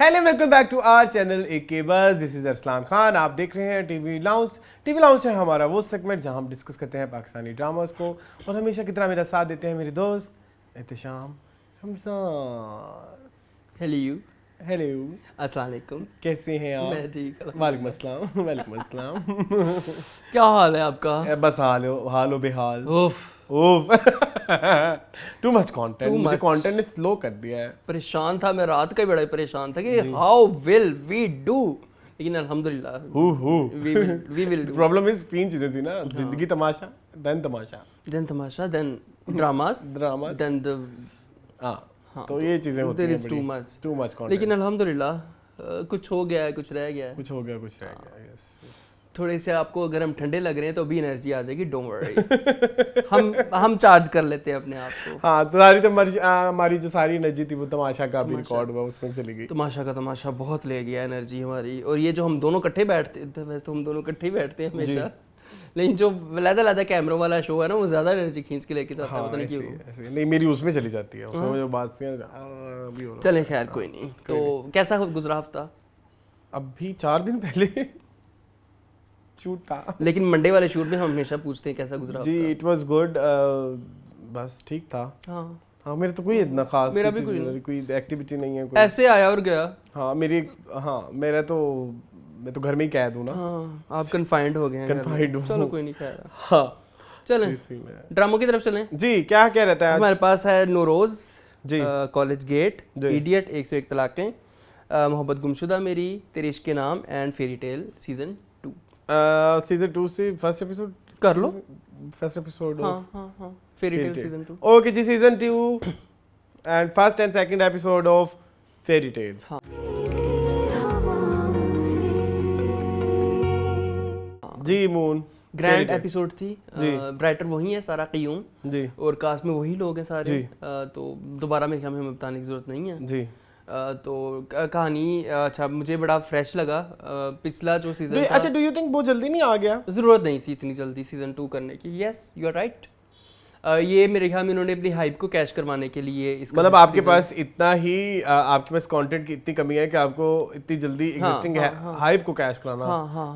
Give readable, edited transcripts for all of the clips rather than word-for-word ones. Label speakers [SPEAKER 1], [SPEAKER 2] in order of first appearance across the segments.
[SPEAKER 1] Hello welcome back to our channel एक के बस। This is Arsalan Khan. आप देख रहे हैं टीवी लाउंज। टीवी लाउंज है हमारा वो सेगमेंट जहां हम डिस्कस करते हैं पाकिस्तानी ड्रामास को, और हमेशा की तरह मेरा साथ देते हैं मेरे दोस्त एहतिशाम रमजान।
[SPEAKER 2] हेलो
[SPEAKER 1] हेलो,
[SPEAKER 2] अस्सलाम वालेकुम।
[SPEAKER 1] कैसे हैं आप?
[SPEAKER 2] मैं ठीक हूं।
[SPEAKER 1] वालेकुम अस्सलाम। वालेकुम अस्सलाम।
[SPEAKER 2] क्या हाल है आपका?
[SPEAKER 1] बस हालो बेहाल।
[SPEAKER 2] उफ,
[SPEAKER 1] टू मच कंटेंट।
[SPEAKER 2] Too
[SPEAKER 1] मुझे
[SPEAKER 2] much.
[SPEAKER 1] कंटेंट ने स्लो कर दिया है।
[SPEAKER 2] परेशान था मैं, रात का ही बड़ा ही परेशान था कि हाउ विल वी डू, लेकिन अल्हम्दुलिल्लाह we will do.
[SPEAKER 1] Problem is तीन चीजें थी ना, Zindagi Tamasha, then Tamasha,
[SPEAKER 2] then Tamasha, then dramas,
[SPEAKER 1] dramas,
[SPEAKER 2] then the
[SPEAKER 1] हाँ, तो ये चीजें होती
[SPEAKER 2] देयर
[SPEAKER 1] हैं
[SPEAKER 2] इज
[SPEAKER 1] बड़ी। Too much content.
[SPEAKER 2] लेकिन अल्हम्दुलिल्लाह कुछ हो गया है, कुछ रह गया है।
[SPEAKER 1] कुछ हो गया, कुछ रह गया। Yes yes.
[SPEAKER 2] थोड़े से आपको अगर हम ठंडे लग रहे हैं तो भी एनर्जी आ जाएगी, डोंट वरी। हम चार्ज कर लेते हैं अपने आप को।
[SPEAKER 1] हाँ, तुम्हारी तो हमारी जो सारी एनर्जी थी वो तमाशा का भी रिकॉर्ड हुआ, उसमें चली गई।
[SPEAKER 2] तमाशा का तमाशा बहुत ले गया एनर्जी हमारी। और ये जो हम दोनों इकट्ठे बैठते थे, वैसे तो हम दोनों इकट्ठे ही बैठते हैं हमेशा, लेकिन जो लहदा कैमरों वाला शो है ना, वो ज्यादा एनर्जी खींच के लेके जाता है, पता नहीं क्यों।
[SPEAKER 1] ऐसे नहीं, मेरी उसमें चली जाती है, उसमें जो बात भी हो रहा।
[SPEAKER 2] चले खैर, कोई नहीं। तो कैसा गुजरा हफ्ता?
[SPEAKER 1] अभी 4 दिन पहले शूट था,
[SPEAKER 2] लेकिन मंडे वाले शूट में हम हमेशा पूछते हैं कैसा गुजरा
[SPEAKER 1] जी।
[SPEAKER 2] हफ्ता।
[SPEAKER 1] इट वाज गुड, बस ठीक था। हाँ, मेरे तो कोई इतना खास
[SPEAKER 2] मेरा भी कोई
[SPEAKER 1] एक्टिविटी नहीं है कोई।
[SPEAKER 2] ऐसे आया और गया।
[SPEAKER 1] हाँ मैं तो घर में ही कैद हूँ ना।
[SPEAKER 2] हाँ, आप कन्फाइंड हो गए हैं।
[SPEAKER 1] Confined हूँ।
[SPEAKER 2] चलो कोई नहीं, खैर।
[SPEAKER 1] हाँ,
[SPEAKER 2] चलें ड्रामों की तरफ चलें।
[SPEAKER 1] जी। क्या कह रहता है आज?
[SPEAKER 2] हमारे पास है नौरोज
[SPEAKER 1] जी,
[SPEAKER 2] कॉलेज गेट,
[SPEAKER 1] जी।
[SPEAKER 2] Idiot, 101 Talaqain, Mohabbat Gumshuda Meri, Tere Ishq Ke Naam and fairy tale season 2।
[SPEAKER 1] Season 2 से फर्स्ट एपिसोड
[SPEAKER 2] कर लो।
[SPEAKER 1] फर्स्ट एपिसोड
[SPEAKER 2] हाँ, फेरी टेल सीजन 2।
[SPEAKER 1] ओके जी, season 2 and first and second episode of fairy tale.
[SPEAKER 2] हाँ।
[SPEAKER 1] जी, मून
[SPEAKER 2] ग्रैंड एपिसोड थी।
[SPEAKER 1] जी।
[SPEAKER 2] राइटर वही है, सारा क़य्यूम,
[SPEAKER 1] जी
[SPEAKER 2] और कास्ट में वही लोग हैं सारे।
[SPEAKER 1] जी।
[SPEAKER 2] तो दोबारा मेरे ख्याल में हमें बताने की जरूरत नहीं है।
[SPEAKER 1] जी।
[SPEAKER 2] तो कहानी अच्छा, मुझे बड़ा फ्रेश लगा। पिछला जो सीजन था,
[SPEAKER 1] अच्छा, डू यू थिंक बहुत जल्दी नहीं आ गया?
[SPEAKER 2] जरूरत नहीं थी इतनी जल्दी सीजन 2 करने की। Yes, you are right. ये मेरे ख्याल में उन्होंने अपनी हाइप को कैश करवाने के लिए इसका
[SPEAKER 1] मतलब आपके पास इतना ही आपके पास कंटेंट की इतनी कमी है कि आपको इतनी जल्दी एग्जिस्टिंग हाइप को कैश कराना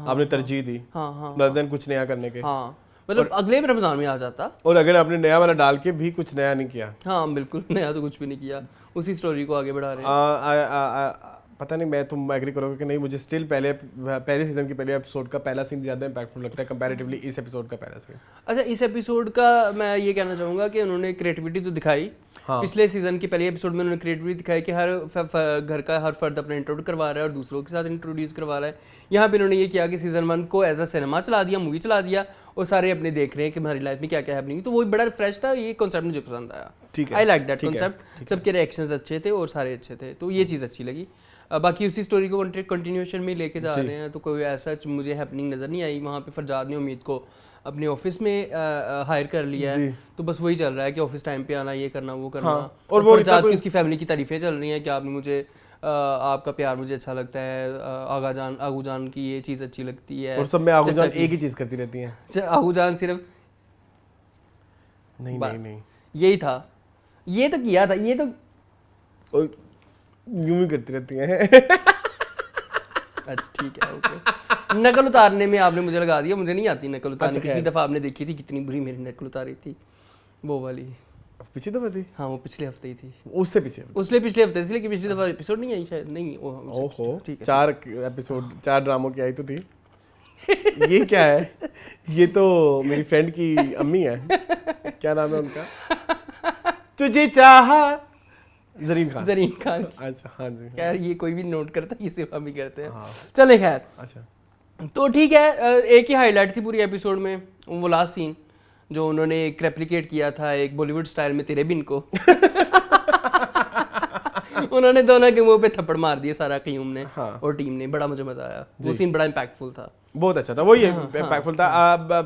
[SPEAKER 1] आपने तरजीह दी, rather than कुछ नया करने के।
[SPEAKER 2] हाँ, मतलब अगले रमजान में आ जाता।
[SPEAKER 1] और अगर आपने नया वाला डाल के भी कुछ नया नहीं किया।
[SPEAKER 2] हाँ बिल्कुल, नया तो कुछ भी नहीं किया, उसी स्टोरी को आगे बढ़ा रहे हैं।
[SPEAKER 1] पता नहीं, मैं तुम एग्री करोगे कि नहीं, मुझे स्टिल पहले सीजन के पहले एपिसोड का पहला सीन ज़्यादा इंपैक्टफुल लगता है कंपैरेटिवली इस एपिसोड का पहला सीन।
[SPEAKER 2] अच्छा, इस एपिसोड का मैं ये कहना चाहूँगा कि उन्होंने क्रिएटिविटी तो दिखाई।
[SPEAKER 1] हाँ।
[SPEAKER 2] पिछले सीजन के पहले एपिसोड में उन्होंने क्रिएटिविटी दिखाई कि हर घर का हर फर्द अपना इंट्रोड्यूस करवा रहा है और दूसरों के साथ इंट्रोड्यूस करवा रहा है। यहाँ पे उन्होंने ये किया कि सीजन 1 को एज अ सिनेमा चला दिया, मूवी चला दिया, और सारे अपने देख रहे हैं कि हमारी लाइफ में क्या क्या हैपनिंग। तो वो बड़ा फ्रेश था, ये कॉन्सेप्ट मुझे पसंद आया।
[SPEAKER 1] ठीक है,
[SPEAKER 2] आई लाइक दैट कॉन्सेप्ट। सबके रिएक्शंस अच्छे थे और सारे अच्छे थे, तो ये चीज़ अच्छी लगी। बाकी उसी स्टोरी को कंटिन्यूएशन में लेके जा रहे हैं, तो कोई ऐसा मुझे हैपनिंग नज़र नहीं आई। वहाँ पे फरजाद ने उम्मीद को अपने ऑफिस में हायर कर लिया है, तो बस वही चल रहा है कि ऑफिस टाइम पे आना, ये करना, वो करना।
[SPEAKER 1] हाँ। और वो
[SPEAKER 2] फरजाद की उसकी फैमिली की तारीफें चल रही हैं कि आपने मुझे आपका प्यार मुझे अच्छा लगता है, आगू जान की ये चीज़ अच्छी लगती है।
[SPEAKER 1] और सब में आगू जान एक ही चीज़ करती रहती हैं।
[SPEAKER 2] आगू जान सिर्फ
[SPEAKER 1] नहीं
[SPEAKER 2] यही था, ये तो किया था, ये तो
[SPEAKER 1] यूं ही करती रहती हैं।
[SPEAKER 2] अच्छा ठीक है, ओके। नकल उतारने में आपने मुझे लगा दिया, मुझे नहीं आती नकल उतारनी।
[SPEAKER 1] अच्छा,
[SPEAKER 2] पिछली दफा आपने देखी थी कितनी बुरी मेरी नकल उतारी थी, वो वाली।
[SPEAKER 1] पिछली दफा थी?
[SPEAKER 2] हाँ, वो पिछले हफ्ते ही थी।
[SPEAKER 1] उससे पिछले
[SPEAKER 2] हफ्ते थी, लेकिन पिछली दफा एपिसोड नहीं आई शायद। नहीं,
[SPEAKER 1] ओहो,
[SPEAKER 2] ठीक है।
[SPEAKER 1] 4 एपिसोड 4 ड्रामों की आई तो थी। ये क्या है? ये तो मेरी फ्रेंड की अम्मी है। क्या नाम है उनका? तुझे चाहा, जरीन खान। अच्छा, हाँ जी।
[SPEAKER 2] खैर, ये कोई भी नोट करता है, ये सिर्फ हम ही करते हैं।
[SPEAKER 1] हाँ।
[SPEAKER 2] चले खैर।
[SPEAKER 1] अच्छा,
[SPEAKER 2] तो ठीक है, एक ही हाईलाइट थी पूरी एपिसोड में, वो लास्ट सीन जो उन्होंने एक रेप्लिकेट किया था एक बॉलीवुड स्टाइल में, तेरे बिन को। उन्होंने दोनों के मुंह पे थप्पड़ मार दिए, सारा क़य्यूम ने और टीम ने। बड़ा मुझे मजा आया, वो सीन बड़ा इम्पैक्टफुल था,
[SPEAKER 1] बहुत अच्छा था। वही इम्पैक्टफुल था।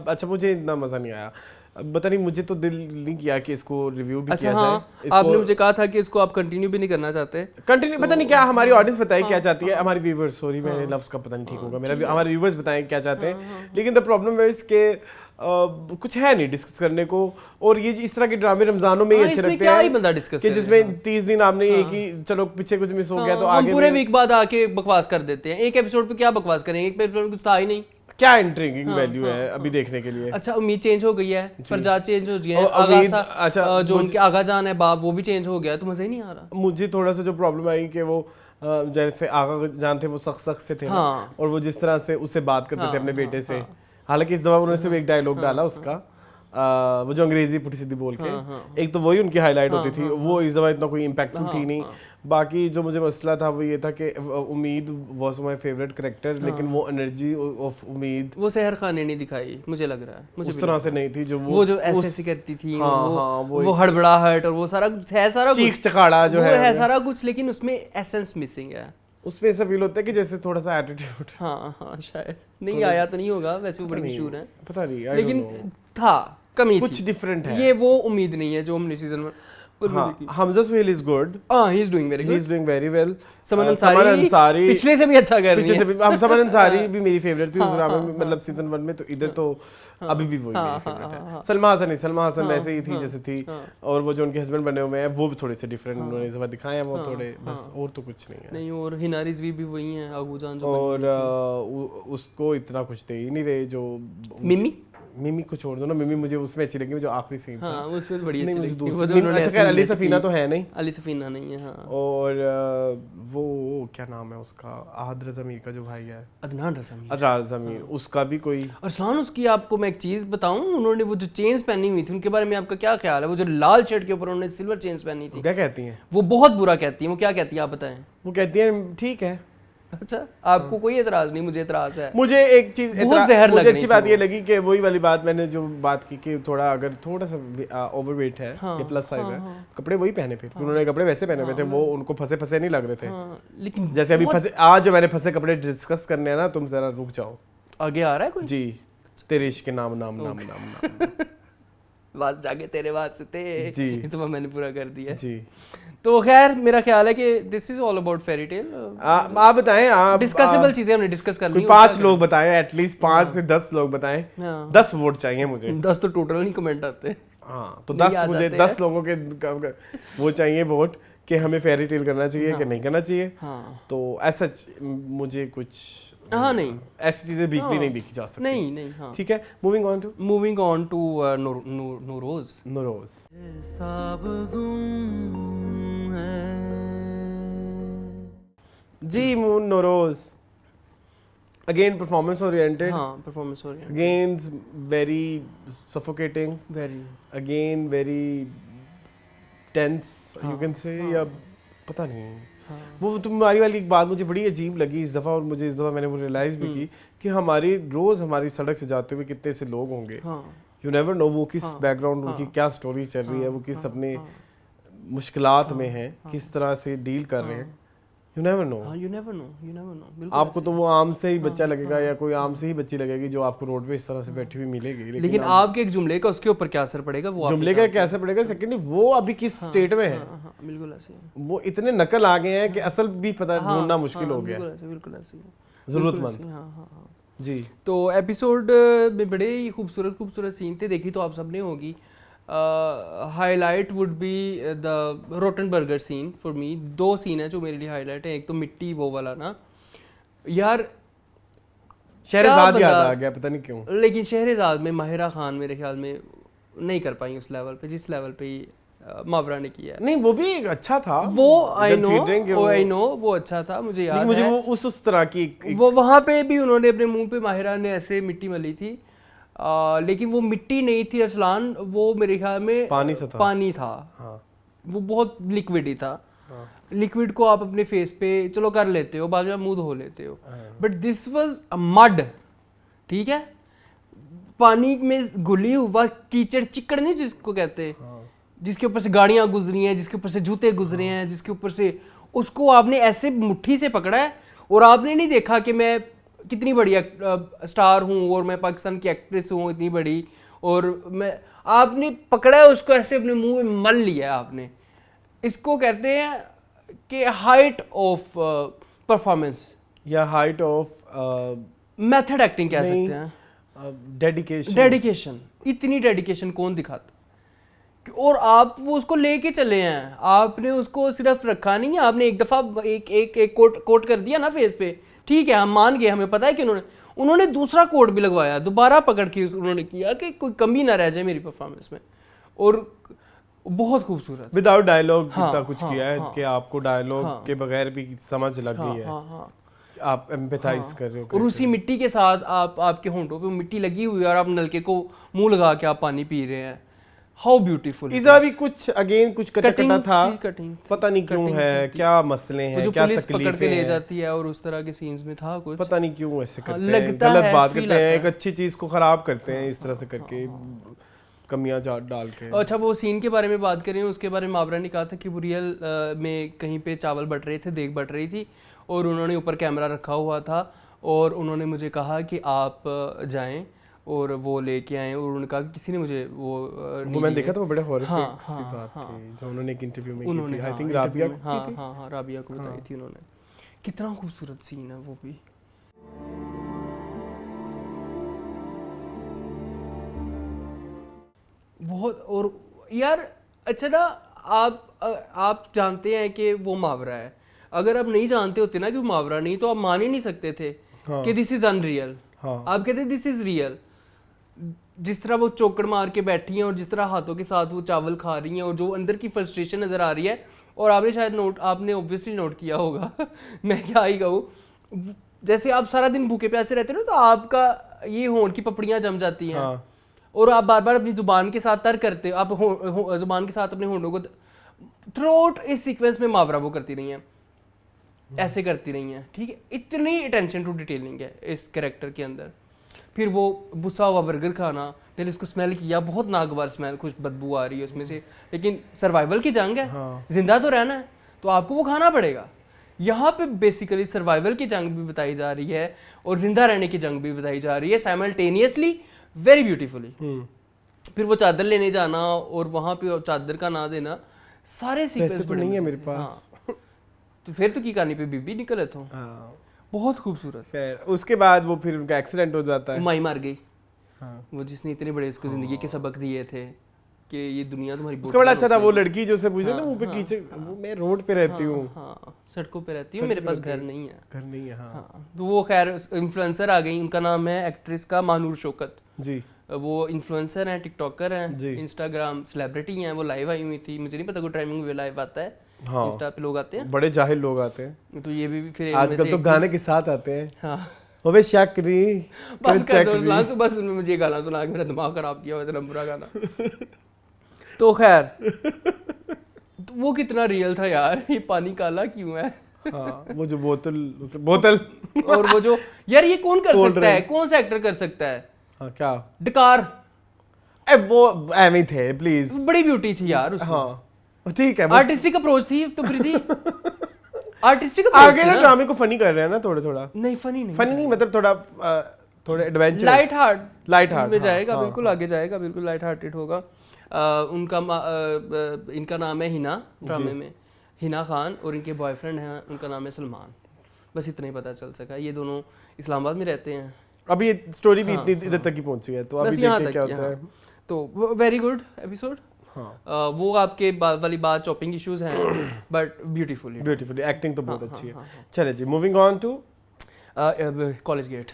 [SPEAKER 1] अच्छा, मुझे इतना मजा नहीं आया, पता नहीं, मुझे तो दिल नहीं किया कि इसको रिव्यू भी किया जाए।
[SPEAKER 2] आपने मुझे कहा था कि इसको आप कंटिन्यू भी नहीं करना चाहते।
[SPEAKER 1] पता नहीं क्या हमारी ऑडियंस बताए क्या चाहती है, हमारी व्यूवर्स, सॉरी मेरे लफ्ज़ का पता नहीं ठीक होगा, हमारे व्यूवर्स बताएं क्या चाहते हैं। लेकिन द प्रॉब्लम इज के कुछ है नहीं डिस्कस करने को। और ये इस तरह के ड्रामे रमजानों में ही अच्छे लगते
[SPEAKER 2] क्या ही
[SPEAKER 1] हैं
[SPEAKER 2] बंदा डिस्कस
[SPEAKER 1] कि जिसमें 30 दिन आपने एक ही, चलो पीछे कुछ मिस हो गया तो
[SPEAKER 2] हम
[SPEAKER 1] आगे
[SPEAKER 2] पूरे वीक बाद आके बकवास कर देते हैं। एक एपिसोड पे क्या बकवास करेंगे, एक एपिसोड में कुछ था ही नहीं।
[SPEAKER 1] क्या इंट्रिगिंग वैल्यू है अभी देखने के लिए।
[SPEAKER 2] अच्छा उम्मीद चेंज हो गई है, फरजाद चेंज हो गया है,
[SPEAKER 1] और
[SPEAKER 2] आगा
[SPEAKER 1] उम्मीद,
[SPEAKER 2] सा
[SPEAKER 1] अच्छा,
[SPEAKER 2] जो उनके आगा जान है बाप वो भी चेंज हो गया, तो मजा ही नहीं आ रहा।
[SPEAKER 1] मुझे थोड़ा सा जो प्रॉब्लम आई कि वो जैसे आगा जान थे वो सख्त से थे ना,
[SPEAKER 2] हाँ।
[SPEAKER 1] और वो जिस तरह से उससे बात करते थे
[SPEAKER 2] हाँ,
[SPEAKER 1] अपने बेटे से,
[SPEAKER 2] हाँ।
[SPEAKER 1] हालांकि इस दफा उन्होंने सिर्फ एक डायलॉग डाला उसका, वो जो अंग्रेजी पुठी सीधी बोल के, एक तो वही उनकी हाईलाइट होती थी, वो इस दफा इतना कोई इम्पैक्टफुल थी नहीं। बाकी जो मुझे मसला था वो ये था कि उम्मीद वाज माय फेवरेट कैरेक्टर, लेकिन वो एनर्जी ऑफ उम्मीद
[SPEAKER 2] वो सहर खान ने नहीं दिखाई, मुझे लग रहा है, मुझे
[SPEAKER 1] उस तरह से नहीं थी जो
[SPEAKER 2] वो जो ऐसे करती थी,
[SPEAKER 1] हाँ,
[SPEAKER 2] वो हड़बड़ाहट और वो सारा है, सारा
[SPEAKER 1] चीख चकाड़ा जो है
[SPEAKER 2] सारा कुछ, लेकिन उसमें एसेंस मिसिंग है।
[SPEAKER 1] उसमें ऐसा फील होता है कि जैसे थोड़ा सा एटीट्यूड,
[SPEAKER 2] हाँ शायद नहीं आया तो नहीं होगा, वैसे वो बड़ी मशहूर है,
[SPEAKER 1] पता नहीं, I
[SPEAKER 2] लेकिन
[SPEAKER 1] don't know।
[SPEAKER 2] था कमी
[SPEAKER 1] कुछ
[SPEAKER 2] थी।
[SPEAKER 1] डिफरेंट है,
[SPEAKER 2] ये वो उम्मीद नहीं है जो हमने सीजन में।
[SPEAKER 1] हाँ, Hamza Suhail is good,
[SPEAKER 2] he is doing very
[SPEAKER 1] he is doing very well.
[SPEAKER 2] Saman
[SPEAKER 1] Saman Ansari
[SPEAKER 2] पिछले से भी अच्छा कर रही
[SPEAKER 1] पीछे से
[SPEAKER 2] है।
[SPEAKER 1] भी, हम समन अंसारी भी मेरी फेवरेट थी उस ड्रामे में, मतलब सीजन 1 में, तो इधर तो अभी भी वही मेरी फेवरेट है। सलमा हसन वैसे ही थी जैसे थी, और वो जो उनके हस्बैंड बने हुए हैं वो भी थोड़े से डिफरेंट उन्होंने इस बार दिखाए हैं, वो थोड़े बस, और तो कुछ नहीं है।
[SPEAKER 2] नहीं, और हिना रिजवी भी वही है, आगू जान जो
[SPEAKER 1] और उसको इतना कुछ दे ही नहीं रहे जो मिमी को छोड़ दो ना, मिमी मुझे उसमें अच्छी लगी जो आखिरी सीन था,
[SPEAKER 2] हाँ उसमें तो बढ़िया
[SPEAKER 1] नहीं
[SPEAKER 2] अच्छी
[SPEAKER 1] मुझे
[SPEAKER 2] लगी। वो
[SPEAKER 1] दूसरी,
[SPEAKER 2] जो उन्होंने
[SPEAKER 1] अच्छा खैर अली सफीना तो है नहीं,
[SPEAKER 2] अली सफीना नहीं है, हाँ।
[SPEAKER 1] और वो क्या नाम है उसका, आहद रज़ा मीर का जो भाई है,
[SPEAKER 2] अदनान रज़ा
[SPEAKER 1] रज़ा मीर, उसका भी कोई।
[SPEAKER 2] अरसलान, उसकी आपको मैं एक चीज बताऊं, उन्होंने वो जो चेन्स पहनी हुई थी उनके बारे में आपका क्या ख्याल है? वो जो लाल शर्ट के ऊपर उन्होंने सिल्वर चेन्स पहनी थी,
[SPEAKER 1] क्या कहती हैं
[SPEAKER 2] वो बहुत बुरा कहती हैं। वो क्या कहती हैं आप बताएं?
[SPEAKER 1] वो कहती हैं ठीक है।
[SPEAKER 2] अच्छा, आपको कोई एतराज नहीं, मुझे एतराज है।
[SPEAKER 1] मुझे एक चीज मुझे अच्छी बात ये लगी कि वही वाली बात मैंने जो बात की कि थोड़ा अगर थोड़ा सा ओवरवेट है या प्लस साइज है, कपड़े वही पहने, फिर उन्होंने कपड़े वैसे पहने हुए थे, वो उनको फंसे फंसे नहीं लग रहे थे।
[SPEAKER 2] लेकिन
[SPEAKER 1] जैसे अभी फंसे, आज जो मैंने फंसे कपड़े डिस्कस करने हैं ना, तुम जरा रुक जाओ,
[SPEAKER 2] आगे आ रहा है कोई
[SPEAKER 1] जी। तेरे इश्क के नाम नाम नाम नाम
[SPEAKER 2] बात जाके तेरे वास्ते
[SPEAKER 1] जी,
[SPEAKER 2] इस बार मैंने पूरा कर दिया
[SPEAKER 1] जी।
[SPEAKER 2] तो खैर मेरा ख्याल है कि this is all about fairy tale.
[SPEAKER 1] आप बताएं, आप
[SPEAKER 2] डिस्कसेबल चीजें हमने डिस्कस कर ली।
[SPEAKER 1] 5 लोग बताएं, एटलीस्ट 5 से 10 लोग बताएं। 10 वोट चाहिए मुझे।
[SPEAKER 2] 10 तो टोटल नहीं कमेंट आते।
[SPEAKER 1] हाँ, तो 10 मुझे 10 लोगों के वो चाहिए वोट कि हमें फेरी टेल करना चाहिए कि नहीं करना चाहिए। तो ऐसा मुझे कुछ
[SPEAKER 2] नहीं,
[SPEAKER 1] ऐसी चीजें वीकली नहीं देखी जा सकती।
[SPEAKER 2] नहीं, हाँ।
[SPEAKER 1] ठीक है, मूविंग ऑन टू
[SPEAKER 2] नूरोज।
[SPEAKER 1] जी, नूरोज अगेन परफॉर्मेंस ओरिएंटेड,
[SPEAKER 2] हाँ performance oriented,
[SPEAKER 1] again very suffocating, again very tense you can say, या पता नहीं। वो तुम्हारी वाली एक बात मुझे बड़ी अजीब लगी इस दफ़ा, और मुझे इस दफ़ा मैंने वो रियलाइज़ भी की कि रोज़ हमारी सड़क से जाते हुए कितने से लोग होंगे, यू नेवर नो वो किस बैकग्राउंड, उनकी क्या स्टोरी चल रही है, वो किस अपने मुश्किलात में हैं, किस तरह से डील कर रहे हैं, यू नेवर नो। आपको तो वो आम से ही बच्चा लगेगा या कोई आम से ही बच्ची लगेगी जो आपको रोड पे इस तरह से बैठी हुई मिलेगी,
[SPEAKER 2] लेकिन आपके एक जुमले का उसके ऊपर क्या असर पड़ेगा, वो
[SPEAKER 1] जुमले का क्या असर पड़ेगा, सेकेंडली वो अभी किस स्टेट में है,
[SPEAKER 2] बिल्कुल ऐसे
[SPEAKER 1] वो इतने नकल आ गए हैं कि असल भी पता ढूंढना मुश्किल हो गया,
[SPEAKER 2] बिल्कुल ऐसे
[SPEAKER 1] जरूरतमंद। जी,
[SPEAKER 2] तो एपिसोड में बड़े ही खूबसूरत सीन थे, देखी तो आप सबने होगी। Highlight would be the Rotenberger scene for me. 2 scene है जो मेरे लिए हाईलाइट है, एक तो मिट्टी वो वाला ना यार,
[SPEAKER 1] शहरजाद याद आ गया पता नहीं क्यों,
[SPEAKER 2] लेकिन शहरजाद में माहिरा खान मेरे ख्याल में नहीं कर पाई उस लेवल पे जिस लेवल पे मावरा ने किया।
[SPEAKER 1] नहीं वो भी अच्छा था,
[SPEAKER 2] वो आई नो वो अच्छा था, मुझे याद है,
[SPEAKER 1] मुझे वो उस तरह की
[SPEAKER 2] वो वहाँ पे भी उन्होंने अपने मुंह पे माहिरा ने ऐसे मिट्टी मली थी, लेकिन वो मिट्टी नहीं थी अरसलान, वो मेरे ख्याल में पानी था। हाँ। वो बहुत लिक्विड ही था। हाँ। लिक्विड को आप अपने फेस पे चलो कर लेते हो, बाद में मुंह धो लेते हो, but this was a mud, ठीक है, पानी में घुली हुआ कीचड़, चिकड़ नहीं जिसको कहते हैं, हाँ। जिसके ऊपर से गाड़ियां गुजरी हैं, जिसके ऊपर से जूते गुजरे हैं, जिसके ऊपर से उसको आपने ऐसे मुट्ठी से पकड़ा है, और आपने नहीं देखा कि मैं कितनी बड़ी स्टार हूँ और मैं पाकिस्तान की एक्ट्रेस हूँ इतनी बड़ी, और मैं आपने पकड़ा है उसको ऐसे अपने मुंह में मल लिया है आपने। इसको कहते हैं कि हाइट ऑफ परफॉर्मेंस
[SPEAKER 1] या हाइट ऑफ
[SPEAKER 2] मेथड एक्टिंग कह सकते हैं।
[SPEAKER 1] डेडिकेशन
[SPEAKER 2] इतनी डेडिकेशन कौन दिखाता? और आप वो उसको लेके चले हैं, आपने उसको सिर्फ रखा नहीं है, आपने एक दफा एक कोट कर दिया ना फेस पे, ठीक है हम मान गए, हमें पता है कि उन्होंने दूसरा कोट भी लगवाया, दोबारा पकड़ के उन्होंने किया कि कोई कमी ना रह जाए मेरी परफॉर्मेंस में, और बहुत खूबसूरत
[SPEAKER 1] विदाउट डायलॉग
[SPEAKER 2] हाँ,
[SPEAKER 1] कितना कुछ किया है कि आपको डायलॉग के बगैर भी समझ लग गई है, आप एम्पैथाइज कर रहे हो।
[SPEAKER 2] और उसी मिट्टी के साथ आपके होंठों पे मिट्टी लगी हुई है और आप नलके को मुंह लगा के आप पानी पी रहे हैं। How beautiful.
[SPEAKER 1] इजा भी कुछ अगेन कुछ कटा था,
[SPEAKER 2] कटिंग
[SPEAKER 1] पता नहीं क्यों है, क्या मसले हैं, क्या
[SPEAKER 2] पुलिस
[SPEAKER 1] तकलीफें
[SPEAKER 2] पकड़ के ले
[SPEAKER 1] हैं,
[SPEAKER 2] जाती है और उस तरह के सीन्स में था कुछ,
[SPEAKER 1] पता नहीं क्यों ऐसे करते हैं,
[SPEAKER 2] लगता
[SPEAKER 1] गलत
[SPEAKER 2] है,
[SPEAKER 1] बात
[SPEAKER 2] feel
[SPEAKER 1] करते हैं,
[SPEAKER 2] आता
[SPEAKER 1] एक
[SPEAKER 2] है।
[SPEAKER 1] अच्छी चीज को खराब करते हैं इस तरह से करके, कमियां डाल के।
[SPEAKER 2] अच्छा वो सीन के बारे में बात करें, उसके बारे में मावरा ने कहा था कि वो रियल में कहीं पे चावल बट रहे थे, देग बट रही थी, और उन्होंने ऊपर कैमरा रखा हुआ था और उन्होंने मुझे कहा कि आप जाएं और वो लेके आए, और उन्होंने कहा कि किसी ने मुझे वो
[SPEAKER 1] मैंने देखा था, वो बड़े हॉरिफिक
[SPEAKER 2] हाँ,
[SPEAKER 1] सी
[SPEAKER 2] हाँ,
[SPEAKER 1] बात
[SPEAKER 2] हाँ।
[SPEAKER 1] थी जो उन्होंने एक इंटरव्यू में की
[SPEAKER 2] उन्होंने
[SPEAKER 1] थी, आई
[SPEAKER 2] हाँ,
[SPEAKER 1] थिंक
[SPEAKER 2] interview
[SPEAKER 1] राबिया
[SPEAKER 2] में,
[SPEAKER 1] को
[SPEAKER 2] हाँ
[SPEAKER 1] की थी।
[SPEAKER 2] हाँ हाँ राबिया को बताई थी उन्होंने। कितना खूबसूरत सीन है वो भी। बहुत। और यार अच्छा ना, आप जानते हैं कि वो मुहावरा है, अगर आप नहीं जानते होते ना कि वो मुहावरा नहीं, तो आप मान ही नहीं सकते थे कि दिस इज अनरियल। आप कहते दिस इज रियल। जिस तरह वो चौकड़ मार के बैठी हैं और जिस तरह हाथों के साथ वो चावल खा रही हैं और जो अंदर की फ्रस्ट्रेशन नजर आ रही है, और आपने शायद आपने ऑब्वियसली नोट किया होगा मैं क्या ही कहूँ, जैसे आप सारा दिन भूखे प्यासे रहते हो ना, तो आपका ये होंठ की पपड़ियाँ जम जाती हैं, और आप बार बार अपनी जुबान के साथ तर करते हो, आप जुबान के साथ अपने होंठों को थ्रोट इस सीक्वेंस में मुहावरा वो करती रही हैं, ऐसे करती रही हैं, ठीक है। इतनी अटेंशन टू डिटेलिंग है इस कैरेक्टर के अंदर। फिर वो बुसा हुआ बर्गर खाना, मैंने इसको स्मेल किया, बहुत नागवार स्मेल, कुछ बदबू आ रही है उसमें से, लेकिन सर्वाइवल की जंग है, जिंदा तो रहना है, तो आपको वो खाना पड़ेगा। यहाँ पे बेसिकली सर्वाइवल की जंग भी बताई जा रही है और जिंदा रहने की जंग भी बताई जा रही है साइमल्टेनियसली, वेरी ब्यूटीफुली। फिर वो चादर लेने जाना और वहाँ पे चादर का ना देना, सारे सीक्वेंस
[SPEAKER 1] तो नहीं है मेरे पास।
[SPEAKER 2] तो फिर तो की कहानी पे बीबी निकले तो बहुत खूबसूरत।
[SPEAKER 1] खैर उसके बाद वो फिर उनका एक्सीडेंट हो जाता है,
[SPEAKER 2] माई मार गई। वो जिसने इतने बड़े उसको जिंदगी के सबक दिए थे कि ये दुनिया तुम्हारी।
[SPEAKER 1] उसका बड़ा अच्छा था वो लड़की जो से पूछे ना मुंह पे कीचड़, वो मैं रोड पे रहती हूँ,
[SPEAKER 2] सड़कों पे रहती हूँ, मेरे पास घर नहीं है,
[SPEAKER 1] घर नहीं है। हाँ
[SPEAKER 2] तो वो खैर इन्फ्लुएंसर आ गई, उनका नाम है एक्ट्रेस का मानूर शौकत
[SPEAKER 1] जी।
[SPEAKER 2] वो इन्फ्लुएंसर हैं, टिकटॉकर हैं, इंस्टाग्राम सेलिब्रिटी हैं। वो लाइव आई हुई थी, मुझे नहीं पता कोई टाइमिंग में लाइव आता है, इंस्टा पे लोग आते हैं,
[SPEAKER 1] बड़े जाहिल लोग आते हैं,
[SPEAKER 2] तो ये भी फिर
[SPEAKER 1] आजकल तो गाने के साथ आते हैं।
[SPEAKER 2] हाँ
[SPEAKER 1] अबे शक्री
[SPEAKER 2] बस कर दो सुना, तो बस मुझे गाना सुना के मेरा दिमाग खराब किया हुआ, इतना बुरा गाना। तो खैर तो वो कितना रियल था यार, ये पानी काला क्यों है।
[SPEAKER 1] हाँ वो जो बोतल
[SPEAKER 2] और वो जो यार ये कौन कर सकता है, कौन सा एक्टर कर सकता है।
[SPEAKER 1] हाँ क्या
[SPEAKER 2] डकार,
[SPEAKER 1] वो एमी थे प्लीज,
[SPEAKER 2] बड़ी ब्यूटी थी यार उसमें।
[SPEAKER 1] हाँ ठीक है,
[SPEAKER 2] आर्टिस्टिक अप्रोच थी तो प्रीति आर्टिस्टिक अप्रोच
[SPEAKER 1] आगे ना ड्रामे को फनी कर रहे हैं ना, थोड़ा
[SPEAKER 2] नहीं फनी नहीं
[SPEAKER 1] मतलब थोड़ा एडवेंचर,
[SPEAKER 2] लाइट हार्ट में
[SPEAKER 1] हाँ,
[SPEAKER 2] जाएगा, बिल्कुल आगे जाएगा, बिल्कुल लाइट हार्टेड होगा। इनका नाम है हिना, ड्रामे में हिना खान, और इनके बॉयफ्रेंड हैं, उनका नाम है सलमान। बस इतना ही पता चल सका। ये दोनों इस्लामाबाद में रहते हैं।
[SPEAKER 1] अभी ये स्टोरी भी इतनी इधर तक ही पहुंची है, तो अभी देखिए क्या होता है।
[SPEAKER 2] तो वेरी गुड एपिसोड। वो आपके वाली बात चॉपिंग इश्यूज हैं, बट ब्यूटीफुली
[SPEAKER 1] एक्टिंग तो बहुत अच्छी है। चले जी, moving on to
[SPEAKER 2] College Gate.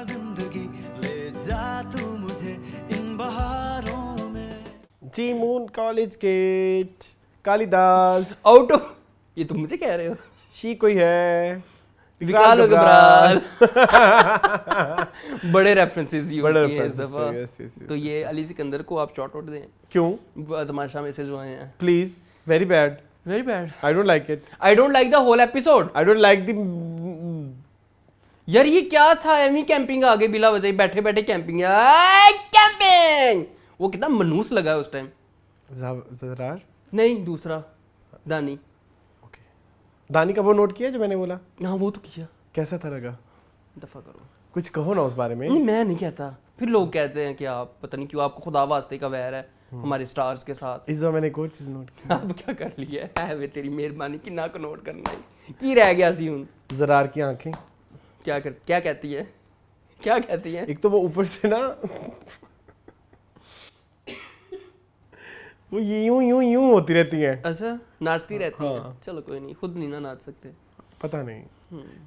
[SPEAKER 3] जिंदगी ले जा तू मुझे इन बहारों में।
[SPEAKER 1] जी मून College Gate, Kalidas
[SPEAKER 2] out of, ये तुम मुझे कह रहे हो,
[SPEAKER 1] शी कोई है
[SPEAKER 2] विकराल गब्राल। बड़े रेफरेंसेस यूज किए इस दफा। तो ये अली सिकंदर को आप शॉर्ट आउट दें।
[SPEAKER 1] क्यों?
[SPEAKER 2] तमाशा में से जो आए हैं,
[SPEAKER 1] please, very bad, I don't like it,
[SPEAKER 2] I don't like the whole episode,
[SPEAKER 1] I don't like the.
[SPEAKER 2] यार ये क्या था, एमी कैंपिंग आगे बिला वजह बैठे बैठे कैंपिंग, कैंपिंग। वो कितना मनूस लगा है उस टाइम।
[SPEAKER 1] ज़रार
[SPEAKER 2] नहीं, दूसरा दानी।
[SPEAKER 1] दानी का वो नोट किया जो मैंने बोला?
[SPEAKER 2] हाँ वो तो किया।
[SPEAKER 1] कैसा था लगा?
[SPEAKER 2] दफा करो,
[SPEAKER 1] कुछ कहो ना उस बारे में।
[SPEAKER 2] नहीं मैं नहीं कहता, फिर लोग कहते हैं कि आप पता नहीं क्यों, आपको खुदा वास्ते का वैर है हमारे स्टार्स के साथ।
[SPEAKER 1] इस बार मैंने एक और चीज नोट की।
[SPEAKER 2] अब क्या कर लिया है वे, तेरी मेहरबानी कितना को नोट करना है की रह गया सी हूं।
[SPEAKER 1] ज़रार की आंखें
[SPEAKER 2] क्या कहती है, क्या कहती है?
[SPEAKER 1] एक तो वो ऊपर से ना वो ये यूं यूं यूं होती रहती हैं,
[SPEAKER 2] अच्छा, नाचती रहती
[SPEAKER 1] हाँ।
[SPEAKER 2] हैं। चलो कोई नहीं, खुद नहीं ना नाच सकते।
[SPEAKER 1] पता नहीं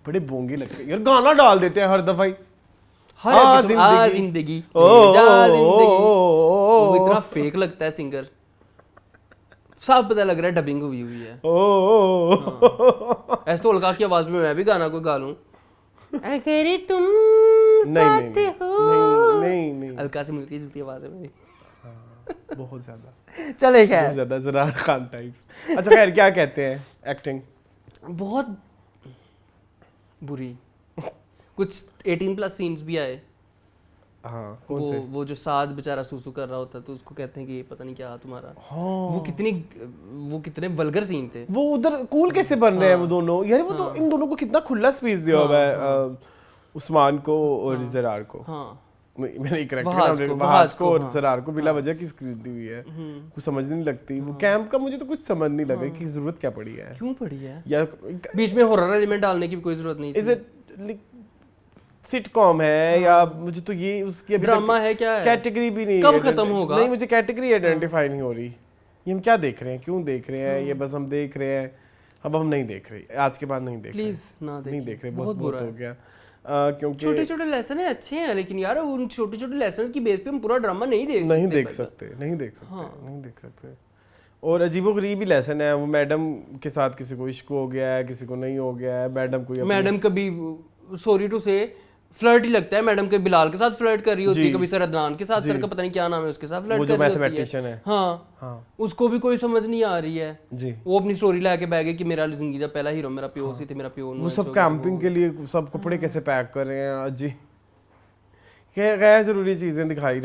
[SPEAKER 1] बड़े बोंगे लगते हैं यार, गाना डाल देते हैं हर दफा ही।
[SPEAKER 2] हर
[SPEAKER 1] हाँ,
[SPEAKER 2] episode, आ
[SPEAKER 1] जिंदगी।
[SPEAKER 2] जिंदगी
[SPEAKER 1] ओ,
[SPEAKER 2] जा
[SPEAKER 1] ओ,
[SPEAKER 2] जिंदगी।
[SPEAKER 1] ओ,
[SPEAKER 2] वो इतना फेक लगता है सिंगर, सब पता लग रहा है डबिंग हुई हुई है। ऐसे तो अलका की आवाज में मैं भी गाना कोई गा लूं, अगर तुम साथ हो।
[SPEAKER 1] नहीं
[SPEAKER 2] अलका से मिलती जुलती आवाज है मेरी।
[SPEAKER 1] बहुत ज्यादा
[SPEAKER 2] चले
[SPEAKER 1] बहुत
[SPEAKER 2] खैर,
[SPEAKER 1] ज्यादा ज़रार खान टाइप्स। अच्छा खैर, क्या कहते हैं एक्टिंग?
[SPEAKER 2] बहुत बुरी। कुछ 18+ सीन्स भी आए।
[SPEAKER 1] हाँ, कौन से?
[SPEAKER 2] वो जो साद बेचारा सूसू कर रहा होता है तो उसको कहते हैं कि ये पता नहीं क्या तुम्हारा।
[SPEAKER 1] हाँ,
[SPEAKER 2] वो कितने वल्गर सीन थे।
[SPEAKER 1] वो उधर कूल कैसे बन रहे हैं वो दोनों यार, वो तो इन दोनों को कितना खुला स्पेस दिया हुआ है, उस्मान को और ज़रार को।
[SPEAKER 2] हाँ,
[SPEAKER 1] मैंने एक
[SPEAKER 2] वहाज
[SPEAKER 1] वहाज को और
[SPEAKER 2] हाँ।
[SPEAKER 1] ज़रार को बिला वजह की स्क्रीन दी हुई है, कुछ समझ नहीं लगती। वो कैंप का मुझे तो कुछ समझ नहीं लगा कि जरूरत क्या पड़ी है,
[SPEAKER 2] क्यों पड़ी है?
[SPEAKER 1] या
[SPEAKER 2] बीच में हॉरर एलिमेंट डालने की भी कोई जरूरत नहीं
[SPEAKER 1] इज
[SPEAKER 2] थी।
[SPEAKER 1] इट सिटकॉम है या मुझे तो ये उसकी अभी
[SPEAKER 2] ड्रामा है क्या है?
[SPEAKER 1] कैटेगरी भी नहीं
[SPEAKER 2] कब
[SPEAKER 1] है,
[SPEAKER 2] खत्म होगा?
[SPEAKER 1] नहीं, मुझे कैटेगरी आइडेंटिफाई नहीं हो रही। ये हम क्या देख रहे हैं, क्यों देख रहे हैं? ये बस हम देख रहे हैं, अब हम नहीं देख रहे, आज के बाद नहीं देख रहे,
[SPEAKER 2] प्लीज ना
[SPEAKER 1] नहीं
[SPEAKER 2] देखिए,
[SPEAKER 1] देख रहे,
[SPEAKER 2] बहुत
[SPEAKER 1] बहुत
[SPEAKER 2] बुरा
[SPEAKER 1] हो
[SPEAKER 2] है।
[SPEAKER 1] गया। क्योंकि
[SPEAKER 2] छोटे छोटे लेसन है अच्छे हैं, लेकिन यार उन छोटे छोटे लेसन की बेस पे हम पूरा ड्रामा नहीं देख
[SPEAKER 1] नहीं
[SPEAKER 2] सकते।
[SPEAKER 1] देख सकते, नहीं देख सकते, नहीं देख सकते। और अजीबोगरीब ही लेसन है वो, मैडम के साथ किसी को इश्क हो गया है, किसी को नहीं हो गया है, मैडम को
[SPEAKER 2] मैडम कभी सॉरी टू से फ्लर्ट ही लगता है, मैडम के बिलाल के साथ फ्लर्ट कर रही होती है,
[SPEAKER 1] जी।
[SPEAKER 2] कभी सर अदनान के साथ, सर का पता नहीं क्या नाम है उसके साथ फ्लर्ट
[SPEAKER 1] वो
[SPEAKER 2] कर
[SPEAKER 1] जो
[SPEAKER 2] रही होती है।
[SPEAKER 1] मैथमेटिशियन है,
[SPEAKER 2] हाँ,
[SPEAKER 1] हाँ
[SPEAKER 2] उसको भी कोई समझ नहीं आ रही है।
[SPEAKER 1] जी।
[SPEAKER 2] वो अपनी स्टोरी लाके बैग है कि मेरा जिंदगी का पहला हीरो मेरा प्यो सी थे, मेरा प्यो
[SPEAKER 1] वो सब कैंपिंग के लिए सब कपड़े कैसे पैक कर रहे हैं जी, गैर जरूरी चीजें दिखाई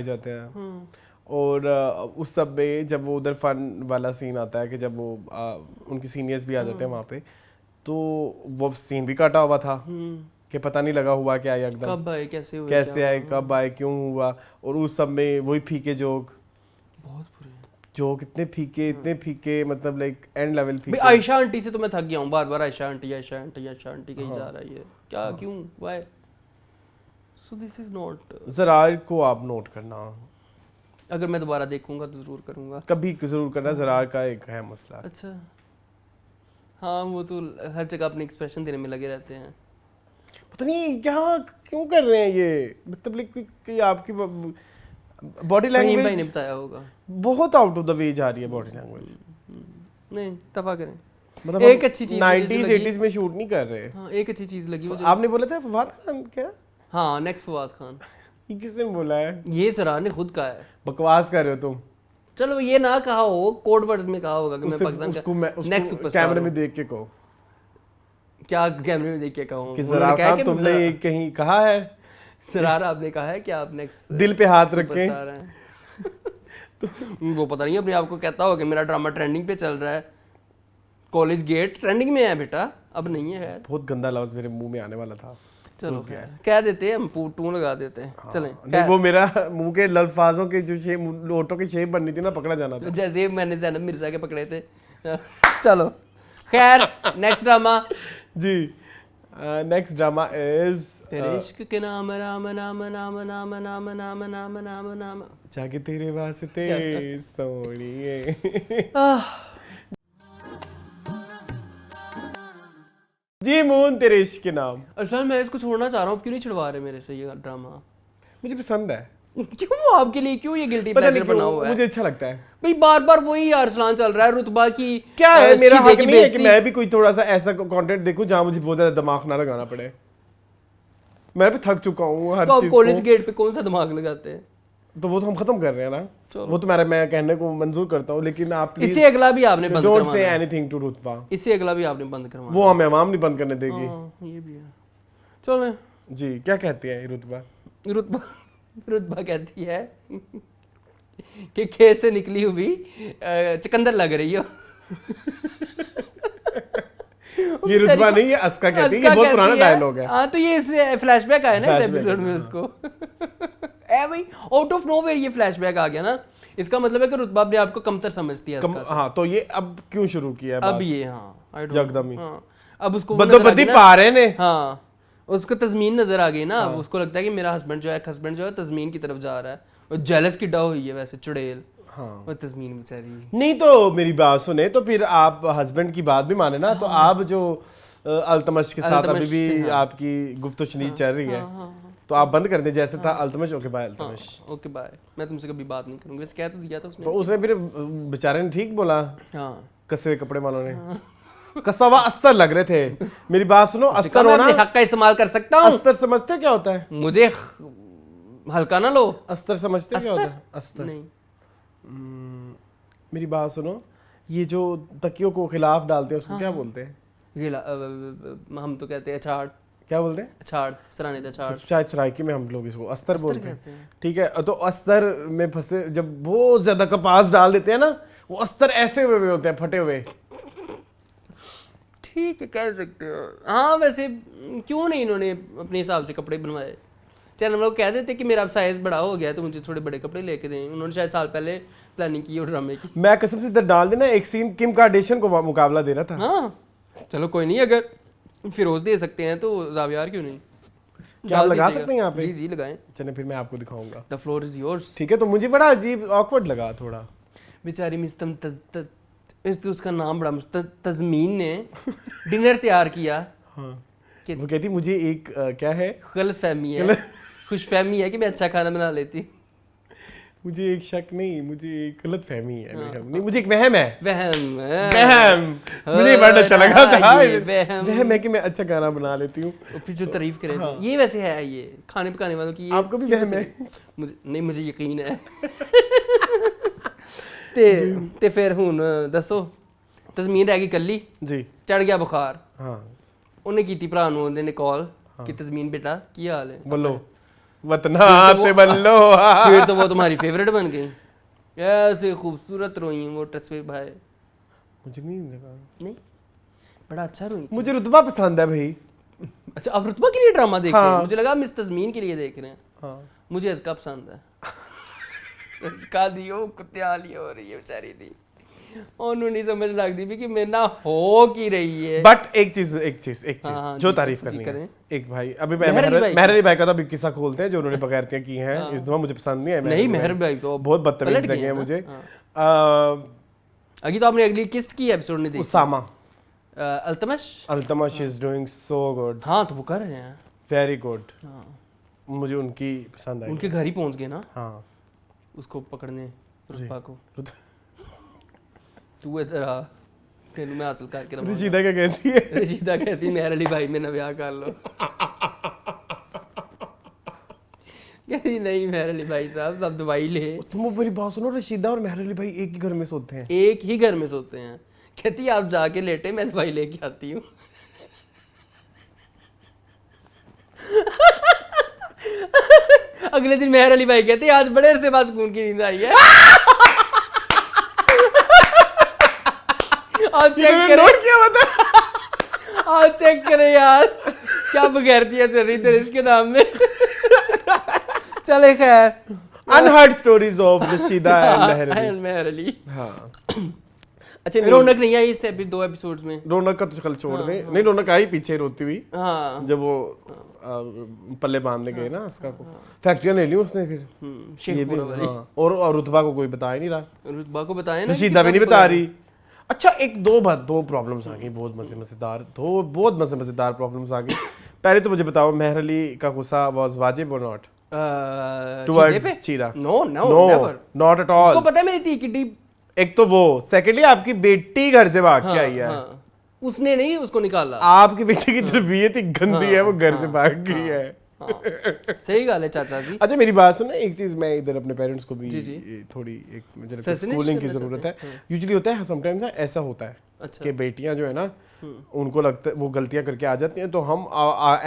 [SPEAKER 1] जाते हैं। और उस सब में जब वो उधर फन वाला सीन आता है कि जब वो उनके सीनियर्स भी आ जाते हैं वहाँ पे, तो वो सीन भी काटा हुआ था कि पता नहीं लगा हुआ क्या है, एकदम
[SPEAKER 2] कब आए, कैसे हुए,
[SPEAKER 1] कैसे आए, कब आए, क्यों हुआ। और उस सब में वही फीके जोक,
[SPEAKER 2] बहुत बुरे।
[SPEAKER 1] जोक इतने फीके, मतलब लाइक एंड लेवल
[SPEAKER 2] भाई
[SPEAKER 1] फीके।
[SPEAKER 2] आयशा आंटी से तो मैं थक गया हूँ, बार बार आयशा आंटी कहीं जा रहा है, ये क्या, क्यों, why? So this is not.
[SPEAKER 1] Zarar को आप नोट करना,
[SPEAKER 2] अगर मैं दोबारा देखूंगा तो जरूर करूंगा।
[SPEAKER 1] कभी जरूर करना, ज़रार का एक है मसला।
[SPEAKER 2] अच्छा, हाँ, वो तो हर जगह अपने एक्सप्रेशन देने में लगे रहते हैं।
[SPEAKER 1] पता नहीं क्या क्यों कर रहे हैं ये, मतलब कि आपकी बॉडी
[SPEAKER 2] फहीम भाई ने
[SPEAKER 1] लैंग्वेज
[SPEAKER 2] बताया होगा।
[SPEAKER 1] बहुत आउट ऑफ द वे जा रही है बॉडी लैंग्वेज।
[SPEAKER 2] नहीं, तफा करें।
[SPEAKER 1] मतलब
[SPEAKER 2] एक अच्छी चीज मुझे
[SPEAKER 1] 90s
[SPEAKER 2] लगी।
[SPEAKER 1] 80s में शूट नहीं कर रहे।
[SPEAKER 2] हाँ, एक अच्छी चीज लगी मुझे।
[SPEAKER 1] आपने बोला था फवाद खान क्या?
[SPEAKER 2] हाँ, नेक्स्ट फवाद खान।
[SPEAKER 1] ये किसने बोला है?
[SPEAKER 2] ये ज़रार ने खुद कहा है।
[SPEAKER 1] बकवास कर रहे हो तुम।
[SPEAKER 2] चलो ये ना कहा हो, कोड वर्ड्स में कहा होगा कि मैं
[SPEAKER 1] उससे
[SPEAKER 2] पाकिस्तान
[SPEAKER 1] उसको
[SPEAKER 2] का नेक्स्ट
[SPEAKER 1] उसको
[SPEAKER 2] सुपरस्टार
[SPEAKER 1] कैमरे
[SPEAKER 2] हूँ।
[SPEAKER 1] में देख के कहो
[SPEAKER 2] क्या कैमरे में देख के कहूँ?
[SPEAKER 1] कि
[SPEAKER 2] उन्होंने
[SPEAKER 1] ज़रार
[SPEAKER 2] कहा
[SPEAKER 1] खान
[SPEAKER 2] कि
[SPEAKER 1] तुमने कहीं कहा है,
[SPEAKER 2] ज़रार आपने कहा है कि आप नेक्स्ट
[SPEAKER 1] दिल पे हाथ रखें।
[SPEAKER 2] सुपरस्टार हैं। वो पता नहीं अपने आप को कहता होगा कि मेरा ड्रामा ट्रेंडिंग पे चल रहा है, कॉलेज गेट ट्रेंडिंग में है बेटा, अब नहीं है खैर।
[SPEAKER 1] बहुत गंदा लफ्ज मेरे मुंह में आने वाला था।
[SPEAKER 2] चलो कह देते हैं हम, टू लगा देते हैं। चलें,
[SPEAKER 1] नहीं, वो मेरा मुंह के अल्फाजों के जो शेप, नोटों की शेप बननी थी ना, पकड़ा जाना था।
[SPEAKER 2] जैसे मैंने ज़ैनब मिर्जा के पकड़े थे। चलो खैर, नेक्स्ट ड्रामा
[SPEAKER 1] जी। Next drama is
[SPEAKER 2] Tere Ishq Ke नाम राम नाम नाम नाम नाम नाम नाम नाम नाम।
[SPEAKER 1] जाके तेरे वास्ते सोनिए। जी मून तेरे इश्क के नाम।
[SPEAKER 2] अरसान, मैं इसको छोड़ना चाह रहा हूँ, क्यों नहीं छुड़वा रहे मेरे से ये ड्रामा?
[SPEAKER 1] मुझे पसंद है,
[SPEAKER 2] क्यों आपके लिए, क्यों ये गिल्टी
[SPEAKER 1] पता नहीं
[SPEAKER 2] प्लेजर बना
[SPEAKER 1] क्यों,
[SPEAKER 2] हुआ है?
[SPEAKER 1] मुझे अच्छा लगता है।
[SPEAKER 2] भाई बार बार वही अरसलान चल रहा है, रुतबा की
[SPEAKER 1] क्या है, मेरा
[SPEAKER 2] शीदे
[SPEAKER 1] हक
[SPEAKER 2] की
[SPEAKER 1] नहीं है कि
[SPEAKER 2] बेइज्जती।
[SPEAKER 1] मैं भी कोई थोड़ा सा ऐसा कंटेंट देखूं जहां मुझे बहुत ज्यादा दिमाग ना लगाना पड़े। मैं भी थक चुका हूँ हर
[SPEAKER 2] तो आप
[SPEAKER 1] चीज
[SPEAKER 2] कॉलेज
[SPEAKER 1] को।
[SPEAKER 2] गेट पे कौन सा दिमाग लगाते हैं?
[SPEAKER 1] तो वो तो हम खत्म कर रहे हैं ना, वो तो मैं कहने को मंजूर करता हूँ, लेकिन आप प्लीज
[SPEAKER 2] इससे अगला भी आपने बंद
[SPEAKER 1] डोंट से
[SPEAKER 2] करवाना है।
[SPEAKER 1] एनीथिंग टू रुतबा।
[SPEAKER 2] इससे अगला भी आपने बंद करवाना
[SPEAKER 1] वो हमें अवाम नहीं बंद करने देगी।
[SPEAKER 2] हाँ, ये भी है। चलो
[SPEAKER 1] जी, क्या कहती है रुतबा?
[SPEAKER 2] रुतबा कहती है कि खेत से निकली हुई चकंदर लग रही हो।
[SPEAKER 1] ये रुतबा नहीं, ये अस्का कहती है, ये बहुत पुराना डायलॉग है।
[SPEAKER 2] हाँ, तो ये इस फ्लैशबैक आया ना इस
[SPEAKER 1] Flashback
[SPEAKER 2] एपिसोड में
[SPEAKER 1] है,
[SPEAKER 2] उसको। ए भाई, आउट ऑफ नोवेयर ये फ्लैशबैक आ गया ना, इसका मतलब है कि रुतबा अपने आप को कमतर समझती है अस्का से।
[SPEAKER 1] हाँ, तो ये अब क्यों शुरू किया है
[SPEAKER 2] अब
[SPEAKER 1] बात?
[SPEAKER 2] ये, हाँ, I don't
[SPEAKER 1] यकदम ही।
[SPEAKER 2] know, हाँ, अब उसको वो नजर आ
[SPEAKER 1] बदोबदी
[SPEAKER 2] गई ना-
[SPEAKER 1] पा रहे ने।
[SPEAKER 2] हाँ, उसको तज़मीन नजर आ गई ना, अब उसको लगता है कि मेरा हस्बैंड जो है तज़मीन की तरफ जा रहा है, और जेलस की डा हुई है वैसे चुड़ैल।
[SPEAKER 1] हाँ
[SPEAKER 2] और तज़मीन बेचारी।
[SPEAKER 1] नहीं तो मेरी बात सुने तो फिर आप हस्बैंड की बात भी माने ना, तो आप जो अल्तमश के साथ अभी भी आपकी गुफ्तगू चल रही है, तो आप बंद कर दें जैसे था Altamash. Okay bye Altamash.
[SPEAKER 2] Okay bye, मैं तुमसे कभी बात नहीं करूंगी। वैसे कह तो दिया था उसने।
[SPEAKER 1] तो उसने फिर बेचारे ने ठीक बोला,
[SPEAKER 2] हाँ
[SPEAKER 1] कसे हुए कपड़े वालों ने कसा हुआ अस्तर लग रहे थे। मेरी बात सुनो, अस्तर
[SPEAKER 2] मैं
[SPEAKER 1] होना,
[SPEAKER 2] अपने हक का इस्तेमाल कर सकता हूँ।
[SPEAKER 1] अस्तर समझते क्या होता है?
[SPEAKER 2] मुझे हल्का ना लो।
[SPEAKER 1] अस्तर समझते क्या होता है? अस्तर
[SPEAKER 2] नहीं।
[SPEAKER 1] मेरी बात सुनो, ये जो तकियों को खिलाफ डालते हैं उसको क्या बोलते हैं?
[SPEAKER 2] हम तो कहते हैं अछाड़।
[SPEAKER 1] क्या बोलते हैं?
[SPEAKER 2] अछाड़, सराने का अछाड़।
[SPEAKER 1] शायद सराइकी में हम लोग इसको अस्तर बोलते हैं। ठीक है, तो अस्तर में फंसे जब बहुत ज्यादा कपास डाल देते हैं ना, वो अस्तर ऐसे हुए होते हैं, फटे हुए।
[SPEAKER 2] ठीक है, कह सकते हो। हाँ वैसे क्यों नहीं इन्होंने अपने हिसाब से कपड़े बनवाए? चल हम लोग कह देते कि मेरा साइज बड़ा हो गया तो मुझे थोड़े बड़े कपड़े लेके दें। उन्होंने शायद साल पहले प्लानिंग की और ड्रामे की।
[SPEAKER 1] मैं कसम से इधर डाल देना, एक सीन किम कार्डेशियन को मुकाबला दे रहा था।
[SPEAKER 2] हाँ चलो कोई नहीं, अगर फिरोज दे सकते हैं तो जावियार क्यों नहीं?
[SPEAKER 1] क्या आप लगा सकते हैं यहाँ पे?
[SPEAKER 2] जी जी लगाएं।
[SPEAKER 1] चले फिर मैं आपको दिखाऊंगा।
[SPEAKER 2] The floor is yours.
[SPEAKER 1] ठीक है, तो मुझे बड़ा अजीब ऑकवर्ड लगा थोड़ा।
[SPEAKER 2] बेचारी मिस्तम उसका नाम बड़ा तज़मीन ने डिनर तैयार किया।
[SPEAKER 1] हाँ वो कहती मुझे एक क्या है,
[SPEAKER 2] गलतफहमी है, खुशफहमी है कि मैं अच्छा खाना बना लेती।
[SPEAKER 1] मुझे एक शक नहीं, मुझे एक गलत फहमी है। नहीं मुझे एक वहम है।
[SPEAKER 2] वहम
[SPEAKER 1] मुझे ये वर्ड अच्छा लगा था।
[SPEAKER 2] वहम
[SPEAKER 1] है कि मैं अच्छा खाना बना लेती हूँ।
[SPEAKER 2] फिर जो तारीफ करें ये वैसे है, ये खाने पकाने वालों की।
[SPEAKER 1] आपको भी वहम है?
[SPEAKER 2] मुझे नहीं, मुझे यकीन है। ते फिर हुन दसो, तज़मीन रह गई कल्ली जी, चढ़ गया बुखार। हाँ उन्हें की थी भरा ने कॉल कि तज़मीन बेटा की हाल है,
[SPEAKER 1] बोलो वतना ते बल्लो।
[SPEAKER 2] फिर तो वो तुम्हारी फेवरेट बन गई। ऐसे खूबसूरत रोई वो टसवे भाई।
[SPEAKER 1] मुझे नहीं लगा। नहीं
[SPEAKER 2] बड़ा अच्छा रोई।
[SPEAKER 1] मुझे रुतबा पसंद है भाई।
[SPEAKER 2] अच्छा आप रुतबा के लिए ड्रामा देख रहे हैं? मुझे लगा मिस तज़मीन के लिए देख रहे हैं। हाँ मुझे इसका पसंद है। इसका दियो कुत्ते हो रही है बेचारी दी, उन्होंने नहीं समझ लग दी भी कि मेरे ना हो की रही है।
[SPEAKER 1] बट एक चीज जो तारीफ करनी है। एक भाई अभी मेहर अली भाई का तो अभी किस्सा खोलते हैं जो उन्होंने बगैरतियां की हैं। इस दफा मुझे पसंद नहीं है।
[SPEAKER 2] नहीं मेहर भाई तो
[SPEAKER 1] बहुत बदतमीज लगे हैं मुझे।
[SPEAKER 2] अभी तो आपने अगली किस्त की एपिसोड नहीं देखी?
[SPEAKER 1] Usama
[SPEAKER 2] Altamash
[SPEAKER 1] is doing so good.
[SPEAKER 2] हाँ तो वो कर रहे हैं
[SPEAKER 1] वेरी गुड। मुझे उनकी पसंद आई।
[SPEAKER 2] उनके घर ही पहुंच गए ना।
[SPEAKER 1] हाँ
[SPEAKER 2] उसको पकड़ने रुतबा को। तू इधर आ, तेनू मैं हासिल करके रहा।
[SPEAKER 1] रशीदा क्या कहती है?
[SPEAKER 2] रशीदा कहती मेहर अली भाई मेरा ब्याह कर लो। कहती नहीं मेहर अली भाई साहब अब दवाई ले।
[SPEAKER 1] तुम मेरी बात सुनो, रशीदा और मेहर अली भाई एक ही घर में सोते हैं।
[SPEAKER 2] एक ही घर में सोते हैं। कहती आप जाके लेटे, मैं दवाई लेके आती हूँ। अगले दिन मेहर अली भाई कहते आज बड़े अरसे बाद सुकून की नींद आई है। आप चेक करें,
[SPEAKER 1] नोट किया बता।
[SPEAKER 2] आप चेक करें यार क्या बगैरतियां चल रही थी इसके नाम में। चले खैर,
[SPEAKER 1] unheard stories of Rashida and
[SPEAKER 2] Mehar Ali.
[SPEAKER 1] हाँ
[SPEAKER 2] अच्छा रौनक नहीं आई इस 2 एपिसोड्स में?
[SPEAKER 1] रौनक का तो कल छोड़ दे। नहीं रौनक आई पीछे रोती हुई।
[SPEAKER 2] हाँ
[SPEAKER 1] जब वो पल्ले बांधने गए ना उसका को फैक्ट्रियां ले ली उसने फिर। ये भी हाँ। और रुतबा को कोई बता ही नहीं रहा।
[SPEAKER 2] रुतबा को बताया ना,
[SPEAKER 1] रशीदा भी नहीं बता रही। अच्छा एक दो प्रॉब्लम्स आ गई बहुत मजेदार प्रॉब्लम्स आ गई। पहले तो मुझे बताओ मेहर अली का गुस्सा वाज वाजिब और नॉट टुवर्ड्स चीरा?
[SPEAKER 2] No never,
[SPEAKER 1] not at all.
[SPEAKER 2] उसको पता है मेरी थी किड्डी।
[SPEAKER 1] एक तो वो, सेकेंडली आपकी बेटी घर से भाग के आई है।
[SPEAKER 2] उसने नहीं उसको निकाला।
[SPEAKER 1] आपकी बेटी की तरबियत ही गंदी है, वो घर से भाग गई है।
[SPEAKER 2] सही गाल है चाचा जी।
[SPEAKER 1] अच्छा मेरी बात सुनो, एक चीज मैं इधर अपने पेरेंट्स को भी थोड़ी एक मुझे स्कूलिंग की जरूरत है। यूजुअली होता है समटाइम्स ऐसा होता है कि बेटियां जो है ना उनको लगता है वो गलतियां करके आ जाती हैं, तो हम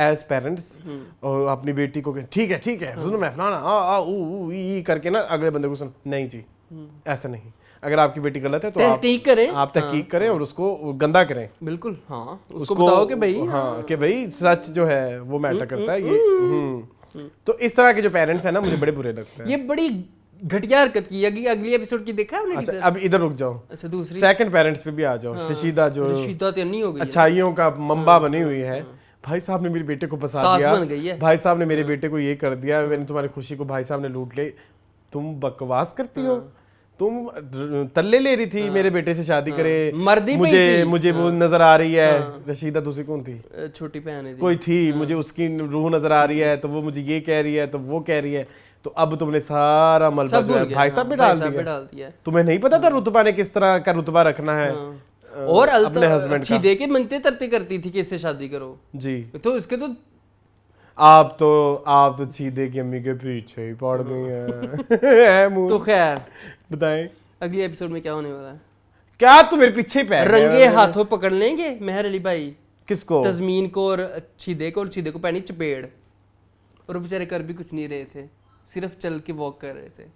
[SPEAKER 1] एज पेरेंट्स अपनी बेटी को ठीक है सुनो मैं फलाना करके ना अगले बंदे को सुन नहीं जी ऐसा नहीं। अगर आपकी बेटी गलत है तो आप तहकीक करें और उसको गंदा करें।
[SPEAKER 2] बिल्कुल हाँ, उसको बताओ कि भाई
[SPEAKER 1] हाँ कि भाई सच जो है वो मैटर करता है। ये तो इस तरह के जो पेरेंट्स हैं ना मुझे बड़े बुरे लगते हैं।
[SPEAKER 2] ये बड़ी घटिया हरकत की है। अगली एपिसोड की देखा है?
[SPEAKER 1] अच्छा अब इधर रुक जाओ।
[SPEAKER 2] अच्छा दूसरी
[SPEAKER 1] सेकंड पेरेंट्स पे भी आ जाओ। रशीदा जो
[SPEAKER 2] रशीदा तो नहीं हो गई,
[SPEAKER 1] अच्छाइयों का मंबा बनी हुई है, भाई साहब ने मेरे बेटे को फंसा
[SPEAKER 2] सास
[SPEAKER 1] दिया,
[SPEAKER 2] बन गई है।
[SPEAKER 1] भाई साहब ने मेरे बेटे को ये कर दिया, मैंने तुम्हारी खुशी को भाई साहब ने लूट ले। तुम बकवास करती हो, तुम तल्ले ले रही थी मेरे बेटे से शादी करे,
[SPEAKER 2] मर्दी पे
[SPEAKER 1] मुझे
[SPEAKER 2] ही सी।
[SPEAKER 1] मुझे वो नजर आ रही है। रशीदा दूसरी कौन थी?
[SPEAKER 2] छोटी बहन है जी।
[SPEAKER 1] कोई थी, मुझे उसकी रूह नजर आ रही है, तो वो मुझे ये कह रही है, तो वो कह रही है। तो अब तुमने सारा मलबा
[SPEAKER 2] सब
[SPEAKER 1] जो है
[SPEAKER 2] भूल गए,
[SPEAKER 1] भाई साहब पे
[SPEAKER 2] भाई
[SPEAKER 1] डाल
[SPEAKER 2] साहब पे
[SPEAKER 1] दिया।
[SPEAKER 2] डाल दिया।
[SPEAKER 1] तुम्हें नहीं पता था रुतबा ने किस तरह का रुतबा रखना है
[SPEAKER 2] और
[SPEAKER 1] अपने हस्बैंड
[SPEAKER 2] अच्छी
[SPEAKER 1] का?
[SPEAKER 2] दे के मनते तरते करती थी कि इससे शादी करो,
[SPEAKER 1] जी,
[SPEAKER 2] तो इसके तो
[SPEAKER 1] आप तो सीधे की अम्मी के पीछे ही पड़ गई हैं। मुंह
[SPEAKER 2] तो खैर
[SPEAKER 1] बताएं
[SPEAKER 2] अगले एपिसोड में क्या होने वाला है?
[SPEAKER 1] क्या तू मेरे पीछे ही पै गया?
[SPEAKER 2] रंगे हाथों पकड़ लेंगे मेहर अली भाई
[SPEAKER 1] किसको?
[SPEAKER 2] तजमीन को और छीदे को, और छीदे को पहनी चपेड़, और वो बेचारे कर भी कुछ नहीं रहे थे, सिर्फ चल के वॉक कर रहे थे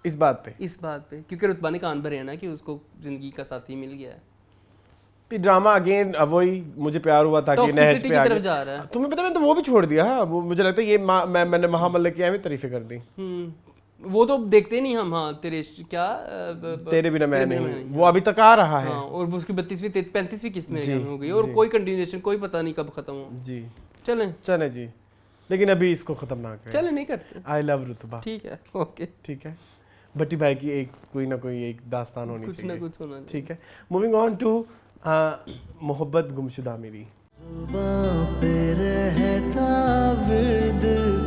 [SPEAKER 1] इस बात पे
[SPEAKER 2] इस बात पे, क्योंकि रुतबा ने कान भरे हैं ना कि उसको जिंदगी का साथी मिल गया है।
[SPEAKER 1] ड्रामा अगेन, वही मुझे प्यार हुआ था कि नहज
[SPEAKER 2] टॉक्सिसिटी
[SPEAKER 1] पे
[SPEAKER 2] की
[SPEAKER 1] आ
[SPEAKER 2] तरफ
[SPEAKER 1] गया।
[SPEAKER 2] जा रहा है।
[SPEAKER 1] तुम्हें पता, मैंने तो वो भी छोड़ दिया। हाँ, वो मुझे लगता है ये मैंने महामल्ल की अहमियत तारीफें कर दी।
[SPEAKER 2] वो तो देखते नहीं हम। हाँ तेरे क्या
[SPEAKER 1] तेरे बिना मैं नहीं, वो अभी तक आ रहा है।
[SPEAKER 2] हाँ, और उसकी 32वीं 35वीं किस्त में हो गई, और कोई कंटिन्यूएशन कोई पता नहीं कब खत्म हो।
[SPEAKER 1] जी
[SPEAKER 2] चलें
[SPEAKER 1] चले जी, लेकिन अभी इसको खत्म ना करें।
[SPEAKER 2] चलें, नहीं करते।
[SPEAKER 1] आई लव रुतबा।
[SPEAKER 2] ठीक है, ओके,
[SPEAKER 1] ठीक है, भट्टी भाई की एक कोई ना कोई एक दास्तान होनी
[SPEAKER 2] कुछ ना
[SPEAKER 1] चाहिए।
[SPEAKER 2] कुछ होना चाहिए।
[SPEAKER 1] ठीक है, मूविंग ऑन टू मोहब्बत गुमशुदा मेरी।
[SPEAKER 3] जुबां पे रहता विर्द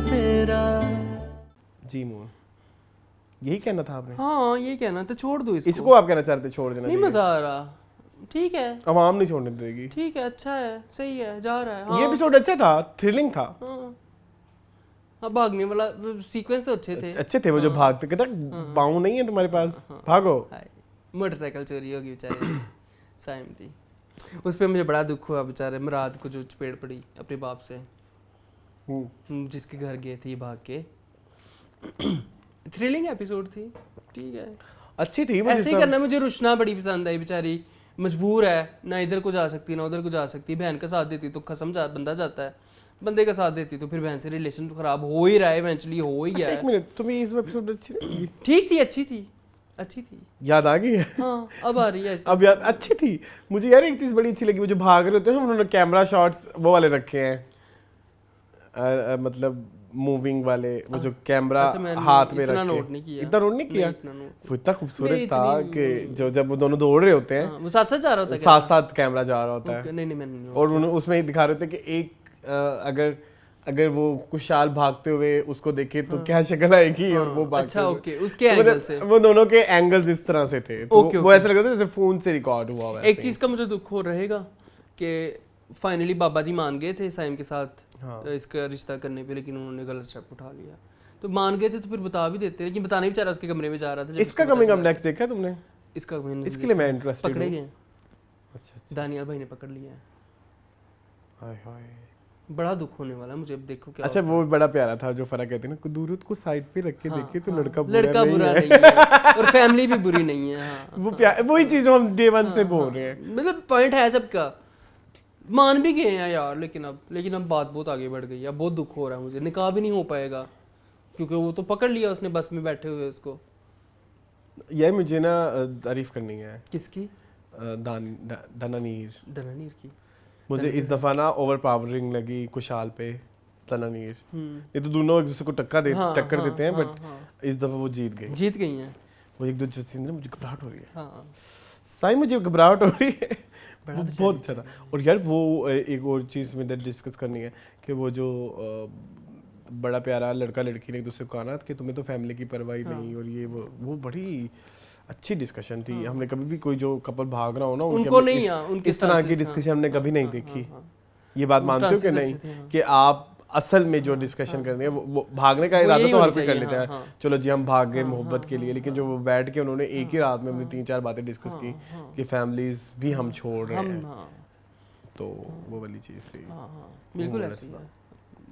[SPEAKER 3] तेरा।
[SPEAKER 1] जी मून, यही कहना था आपने?
[SPEAKER 2] हाँ ये कहना तो छोड़ दो
[SPEAKER 1] इसको आप कहना चाहते छोड़ देना
[SPEAKER 2] नहीं
[SPEAKER 1] चाहिए?
[SPEAKER 2] मजा आ रहा। ठीक है,
[SPEAKER 1] अवाम नहीं छोड़ने देगी।
[SPEAKER 2] ठीक है, अच्छा है, सही है, जा रहा है। हाँ,
[SPEAKER 1] ये एपिसोड अच्छा था, थ्रिलिंग था।
[SPEAKER 2] हाँ, हाँ, भागने वाला सीक्वेंस तो अच्छे थे।
[SPEAKER 1] अच्छे थे वो जो भागते, कहता पाँव नहीं है तुम्हारे पास, भागो।
[SPEAKER 2] हाय, मोटरसाइकिल चोरी होगी बेचारे साइम थी। उस पे मुझे बड़ा दुख हुआ बेचारे मुराद को, जो चपेड़ पड़ी अपने बाप से, जिसके घर गए थे भाग के। थ्रिलिंग एपिसोड थी, ठीक है,
[SPEAKER 1] अच्छी थी।
[SPEAKER 2] ऐसे ही करना। मुझे रुशना बड़ी पसंद आई, बेचारी मजबूर है, ना इधर को जा सकती ना उधर को जा सकती। बहन का साथ देती तो बंदा जाता है, बंदे का साथ देती तो फिर बहन से रिलेशन तो खराब हो ही रहा है, इवेंचुअली हो ही गया
[SPEAKER 1] एक
[SPEAKER 2] है।
[SPEAKER 1] मिनट, तुम्हें इस एपिसोड अच्छी नहीं लगी?
[SPEAKER 2] ठीक थी, अच्छी थी, अच्छी थी।
[SPEAKER 1] याद आ गई है?
[SPEAKER 2] हाँ अब आ रही है।
[SPEAKER 1] अब याद अच्छी थी। मुझे यार एक चीज बड़ी अच्छी लगी, वो जो भाग रहे होते हैं उन्होंने कैमरा शॉट्स वो वाले रखे हैं, मतलब मूविंग वाले, वो जो कैमरा हाथ में
[SPEAKER 2] इतना
[SPEAKER 1] रखे।
[SPEAKER 2] नोट नहीं किया,
[SPEAKER 1] इतना नोट नहीं किया?
[SPEAKER 2] इतना नोट।
[SPEAKER 1] वो इतना खूबसूरत था कि जो जब वो दोनों दौड़ रहे होते हैं,
[SPEAKER 2] हाँ, वो साथ साथ जा रहा होता है,
[SPEAKER 1] साथ साथ कैमरा जा रहा होता है।
[SPEAKER 2] नहीं नहीं मैंने नहीं।
[SPEAKER 1] और उसमें ही दिखा रहे थे कि एक अगर वो खुशहाल भागते हुए उसको देखे तो क्या शक्ल आएगी, और वो भागते
[SPEAKER 2] अच्छा
[SPEAKER 1] हुए।
[SPEAKER 2] ओके, उसके एंगल से
[SPEAKER 1] वो दोनों के एंगल्स इस तरह से थे, तो
[SPEAKER 2] ओके,
[SPEAKER 1] वो ऐसा लग रहा था जैसे फोन से रिकॉर्ड हुआ हुआ है।
[SPEAKER 2] एक चीज का मुझे दुख हो रहेगा कि फाइनली बाबा जी मान गए थे साइम के साथ इसका रिश्ता करने पे, लेकिन उन्होंने गलत स्टेप उठा लिया। तो मान गए थे तो फिर बता भी देते, लेकिन बताने बेचारा उसके कमरे में जा रहा था।
[SPEAKER 1] इसका कमिंग अप नेक्स्ट देखा तुमने?
[SPEAKER 2] इसका
[SPEAKER 1] इसके लिए मैं इंटरेस्टेड
[SPEAKER 2] पकड़े
[SPEAKER 1] हूं।
[SPEAKER 2] गए,
[SPEAKER 1] अच्छा,
[SPEAKER 2] दानियाल भाई ने पकड़ लिया है।
[SPEAKER 1] हाय हाय,
[SPEAKER 2] बड़ा दुख होने वाला है मुझे, अब देखो क्या
[SPEAKER 1] अच्छा वो बड़ा प्यारा था जो फरा कहते हैं ना, दूरत को साइड पे रख के देखे तो लड़का
[SPEAKER 2] बुरा नहीं है, और फैमिली भी बुरी नहीं है। हाँ,
[SPEAKER 1] वो वही चीज जो हम डे वन से बोल रहे हैं।
[SPEAKER 2] मतलब पॉइंट है सबका, मान भी गए हैं यार, लेकिन अब बात बहुत आगे बढ़ गई है। अब बहुत दुख हो रहा है मुझे, निकाह भी नहीं हो पाएगा क्योंकि वो तो पकड़ लिया उसने बस में बैठे हुए उसको।
[SPEAKER 1] यार मुझे ना तारीफ करनी है।
[SPEAKER 2] किसकी?
[SPEAKER 1] दनानीर
[SPEAKER 2] की।
[SPEAKER 1] मुझे इस दफा ना ओवर पावरिंग लगी कुशाल पे दनानीर। ये तो दोनों एक दूसरे को टक्कर देते हैं, बट इस दफा वो जीत गई हैं। वो एक दूसरे से मुझे घबराहट हो रही है। सही मुझे घबराहट हो रही है। वो बहुत अच्छा था। और यार वो एक और चीज़ में डिस्कस करनी है कि वो जो बड़ा प्यारा लड़का लड़की ने एक दूसरे को कहा ना कि तुम्हें तो फैमिली की परवाह नहीं, और ये वो बड़ी अच्छी डिस्कशन थी। हमने कभी भी कोई जो कपल भाग रहा हो ना
[SPEAKER 2] उनको नहीं,
[SPEAKER 1] इस तरह की डिस्कशन हमने कभी नहीं देखी। ये बात मानते हो कि नहीं कि आप असल में जो डिस्कशन करनी है वो भागने का इरादा तो हर कोई कर लेता है, चलो जी हम भाग गए मोहब्बत के लिए, लेकिन जो वो बैठ के उन्होंने एक ही रात में अपनी 3-4 बातें डिस्कस की कि फैमिलीज भी हम छोड़ रहे हैं, तो वो वाली चीज़ थी।
[SPEAKER 2] बिल्कुल ऐसी है,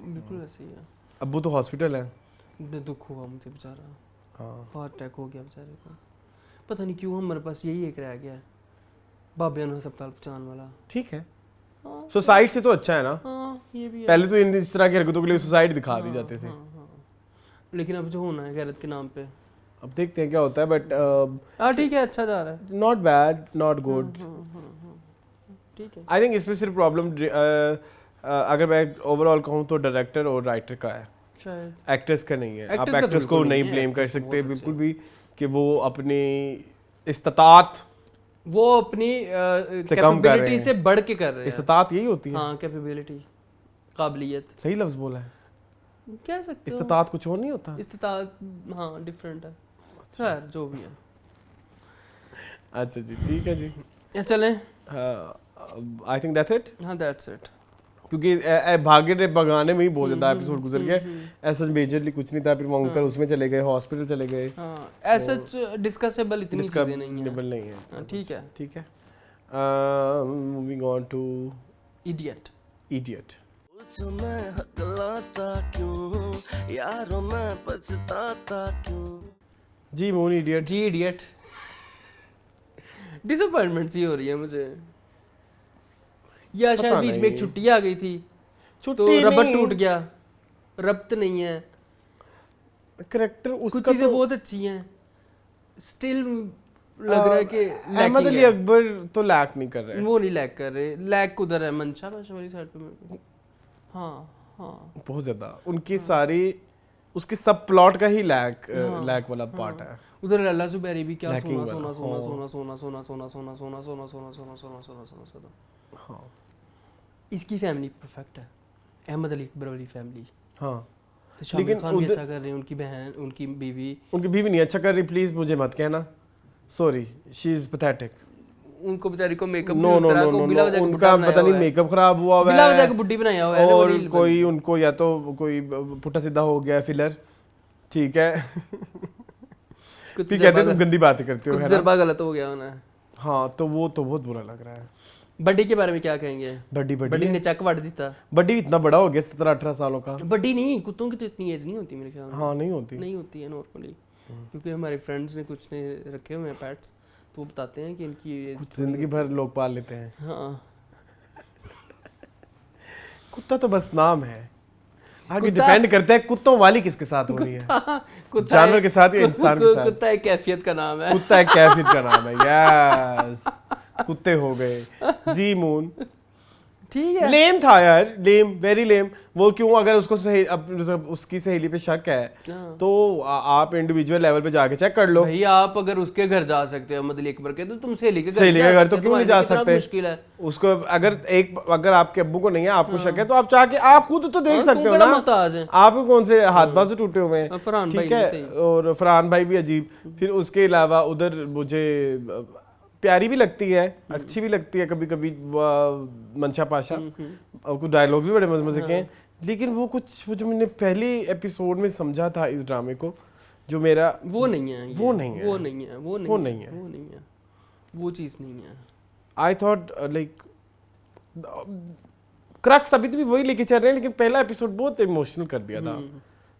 [SPEAKER 2] बिल्कुल ऐसी है।
[SPEAKER 1] अब्बू तो हॉस्पिटल है।
[SPEAKER 2] दुख हुआ मुझे बेचारा, हार्ट अटैक हो गया बेचारे को। पता नहीं क्यों हमारे पास यही एक रह गया है, बाबिया ने अस्पताल पहुंचाने वाला।
[SPEAKER 1] ठीक है, सुसाइड से तो अच्छा है ना।
[SPEAKER 2] ये भी है।
[SPEAKER 1] पहले तो इस तरह की हरकतों के लिए सुसाइड दिखा दी जाते थे,
[SPEAKER 2] लेकिन अब जो होना है गैरत के नाम पे,
[SPEAKER 1] अब देखते हैं क्या होता है। बट
[SPEAKER 2] ठीक है, अच्छा जा रहा है,
[SPEAKER 1] नॉट बैड, नॉट गुड।
[SPEAKER 2] ठीक है।
[SPEAKER 1] आई थिंक इसमें सिर्फ प्रॉब्लम अगर मैं ओवरऑल कहूँ तो डायरेक्टर और राइटर का है,
[SPEAKER 2] शायद
[SPEAKER 1] एक्टर्स का नहीं है। आप
[SPEAKER 2] Actors का
[SPEAKER 1] एक्टर्स को
[SPEAKER 2] बिल्कुल
[SPEAKER 1] नहीं
[SPEAKER 2] नहीं है,
[SPEAKER 1] ब्लेम कर
[SPEAKER 2] actors
[SPEAKER 1] सकते
[SPEAKER 2] बहुत
[SPEAKER 1] बिल्कुल भी कि वो अपनी इस्तात
[SPEAKER 2] वो अपनी
[SPEAKER 1] से कम कर रहे
[SPEAKER 2] कैपेबिलिटी
[SPEAKER 1] हैं।
[SPEAKER 2] से बढ़ के कर रहे हैं।
[SPEAKER 1] इस्तात यही होती है।
[SPEAKER 2] हाँ, कैपेबिलिटी, काबिलियत
[SPEAKER 1] सही लफ्ज बोला है।
[SPEAKER 2] कह सकते हो।
[SPEAKER 1] इस्तात कुछ और नहीं होता।
[SPEAKER 2] इस्तिताअत, हाँ, डिफरेंट है। खैर जो भी है।
[SPEAKER 1] अच्छा जी, ठीक है जी।
[SPEAKER 2] चलें।
[SPEAKER 1] आई थिंक दैट्स इट,
[SPEAKER 2] हाँ, दैट्स इट।
[SPEAKER 1] क्योंकि भागे रे भगाने में ही बहुत ज्यादा एपिसोड गुजर गए। ऐसा मेजरली कुछ नहीं था, फिर वो अंकल उसमें चले गए, हॉस्पिटल चले गए।
[SPEAKER 2] हाँ, ऐसा डिस्कसेबल इतनी चीजें नहीं है।
[SPEAKER 1] डिस्कसेबल नहीं है।
[SPEAKER 2] हाँ, ठीक है।
[SPEAKER 1] ठीक है। Moving on to
[SPEAKER 2] idiot.
[SPEAKER 1] Idiot.
[SPEAKER 3] पूछो मैं हकलाता क्यों, यारों मैं पछताता क्यों।
[SPEAKER 1] जी मून इडियट।
[SPEAKER 2] जी इडियट। डिसअपॉइंटमेंट सी हो रही है मुझे, या शायद बीच में एक छुट्टी आ गई थी तो
[SPEAKER 1] छुट्टी
[SPEAKER 2] रबड़
[SPEAKER 1] नहीं।
[SPEAKER 2] टूट गया, रब्त नहीं है।
[SPEAKER 1] करेक्टर
[SPEAKER 2] कुछ
[SPEAKER 1] उसका
[SPEAKER 2] चीजें
[SPEAKER 1] तो
[SPEAKER 2] बहुत अच्छी हैं, स्टिल लग रहा है कि
[SPEAKER 1] अहमद
[SPEAKER 2] lacking
[SPEAKER 1] अली
[SPEAKER 2] है।
[SPEAKER 1] अकबर तो लैक नहीं कर रहे हैं।
[SPEAKER 2] वो नहीं लैक कर रहे, लैक उधर है मंशा भाषा वाली साइड पे मेरे को। हाँ हाँ
[SPEAKER 1] बहुत ज्यादा उनकी सारी उसके सब प्लॉट का ही लैक लैक वाला पार्ट है।
[SPEAKER 2] उधर लल्ला जुबैरी भी क्या
[SPEAKER 1] Lacking
[SPEAKER 2] सोना
[SPEAKER 1] वाला,
[SPEAKER 2] सोना
[SPEAKER 1] हाँ।
[SPEAKER 2] सोना सोना सोना सोना सोना सोना सोना सोना सोना सोना सोना सोना सोना सोना।
[SPEAKER 1] हाँ
[SPEAKER 2] इसकी फैमिली परफेक्ट है, अहमद अली अकबर वाली फैमिली।
[SPEAKER 1] हाँ
[SPEAKER 2] तो शामिर
[SPEAKER 1] लेकिन
[SPEAKER 2] खान भी
[SPEAKER 1] उधर-
[SPEAKER 2] अच्छा कर रहे हैं, उनकी बहन, उनकी बीवी।
[SPEAKER 1] उनकी बीवी नहीं अच्छा कर रही, प्लीज मुझे मत कहना, सॉरी शी इज पैथेटिक।
[SPEAKER 2] उनको बेचारी को makeup
[SPEAKER 1] no no no no
[SPEAKER 2] बिला वजह के
[SPEAKER 1] उनका
[SPEAKER 2] बुड्ढा
[SPEAKER 1] पता नहीं
[SPEAKER 2] बनाया हुआ है।
[SPEAKER 1] मेकअप खराब हुआ हुआ
[SPEAKER 2] बिला वजह के
[SPEAKER 1] है
[SPEAKER 2] बुड्ढी बनाया हुआ है ना,
[SPEAKER 1] और
[SPEAKER 2] वो रील
[SPEAKER 1] कोई
[SPEAKER 2] बनी।
[SPEAKER 1] उनको या तो कोई पुट्ठा सीधा हो गया फिलर, ठीक है।
[SPEAKER 2] कुछ
[SPEAKER 1] फिर कहते हैं
[SPEAKER 2] जरबा
[SPEAKER 1] तुम गंदी बातें करते हो,
[SPEAKER 2] कुछ
[SPEAKER 1] है ना?
[SPEAKER 2] जरबा गलत हो गया उन्हें।
[SPEAKER 1] हाँ तो वो तो बहुत बुरा लग रहा है।
[SPEAKER 2] बड्डी के बारे में क्या कहेंगे?
[SPEAKER 1] बड्डी
[SPEAKER 2] बड्डी
[SPEAKER 1] बड्डी
[SPEAKER 2] ने चक वट दिता।
[SPEAKER 1] बड्डी इतना बड़ा हो गया 17-18 सालों का।
[SPEAKER 2] बड्डी नहीं, कुत्तों की तो इतनी एज नहीं होती मेरे ख्याल में।
[SPEAKER 1] हाँ नहीं होती।
[SPEAKER 2] नहीं होती है नॉर्मली, क्योंकि हमारे फ्रेंड्स ने कुछ ने रखे हुए हैं पेट्स, तो वो बताते हैं कि इनकी एज
[SPEAKER 1] कुछ जिंदगी भर लोग पाल लेते हैं।
[SPEAKER 2] हाँ।
[SPEAKER 1] कुत्ता तो बस नाम है, आगे
[SPEAKER 2] कुत्ता-
[SPEAKER 1] डिपेंड करता है कुत्तों वाली किसके साथ हो रही है,
[SPEAKER 2] कुत्ता
[SPEAKER 1] जानवर
[SPEAKER 2] एक-
[SPEAKER 1] के साथ या इंसान के साथ।
[SPEAKER 2] कुत्ता एक कैफियत का नाम है।
[SPEAKER 1] कुत्ता एक कैफियत का नाम है। यस कुत्ते हो गए जी मून।
[SPEAKER 2] ठीक है।
[SPEAKER 1] लेम था यार, लेम, वेरी लेम। वो क्यों, अगर उसको उसकी सहेली पे शक है
[SPEAKER 2] हाँ।
[SPEAKER 1] तो आप इंडिविजुअल लेवल पे जाके चेक कर लो।
[SPEAKER 2] भाई आप अगर उसके घर जा सकते हो अहमद अली अकबर के, तो तुम सहेली के घर
[SPEAKER 1] सहेली
[SPEAKER 2] जा
[SPEAKER 1] के घर
[SPEAKER 2] सकते
[SPEAKER 1] तो
[SPEAKER 2] हो,
[SPEAKER 1] क्यों नहीं
[SPEAKER 2] तुम्हारे
[SPEAKER 1] जा
[SPEAKER 2] लिए कितना
[SPEAKER 1] सकते?
[SPEAKER 2] मुश्किल है।
[SPEAKER 1] उसको अगर आपके अब्बू को नहीं है, आपको शक है, तो आप जाके आप खुद तो देख
[SPEAKER 2] हाँ,
[SPEAKER 1] सकते
[SPEAKER 2] तुम
[SPEAKER 1] हो
[SPEAKER 2] बड़ा
[SPEAKER 1] ना।
[SPEAKER 2] मोहताज है।
[SPEAKER 1] आपको कौन से हाथ बाजू टूटे हुए हैं,
[SPEAKER 2] फरहान भाई
[SPEAKER 1] ठीक
[SPEAKER 2] भी
[SPEAKER 1] है।
[SPEAKER 2] सही।
[SPEAKER 1] और फरहान भाई भी अजीब। फिर उसके अलावा उधर मुझे प्यारी भी लगती है, अच्छी भी लगती है कभी कभी मंशा पाशा, और कुछ डायलॉग भी बड़े मजे मजे के हैं। लेकिन वो जो मैंने पहले एपिसोड में समझा था इस ड्रामे को, जो मेरा
[SPEAKER 2] वो नहीं है ये।
[SPEAKER 1] वो नहीं है।
[SPEAKER 2] वो नहीं है। वो नहीं
[SPEAKER 1] वो
[SPEAKER 2] है।
[SPEAKER 1] नहीं है।
[SPEAKER 2] वो नहीं है। वो चीज़ नहीं है।
[SPEAKER 1] आई थॉट लाइक क्रक्स अभी भी वही लेके चल रहे हैं, लेकिन पहला एपिसोड बहुत इमोशनल कर दिया था।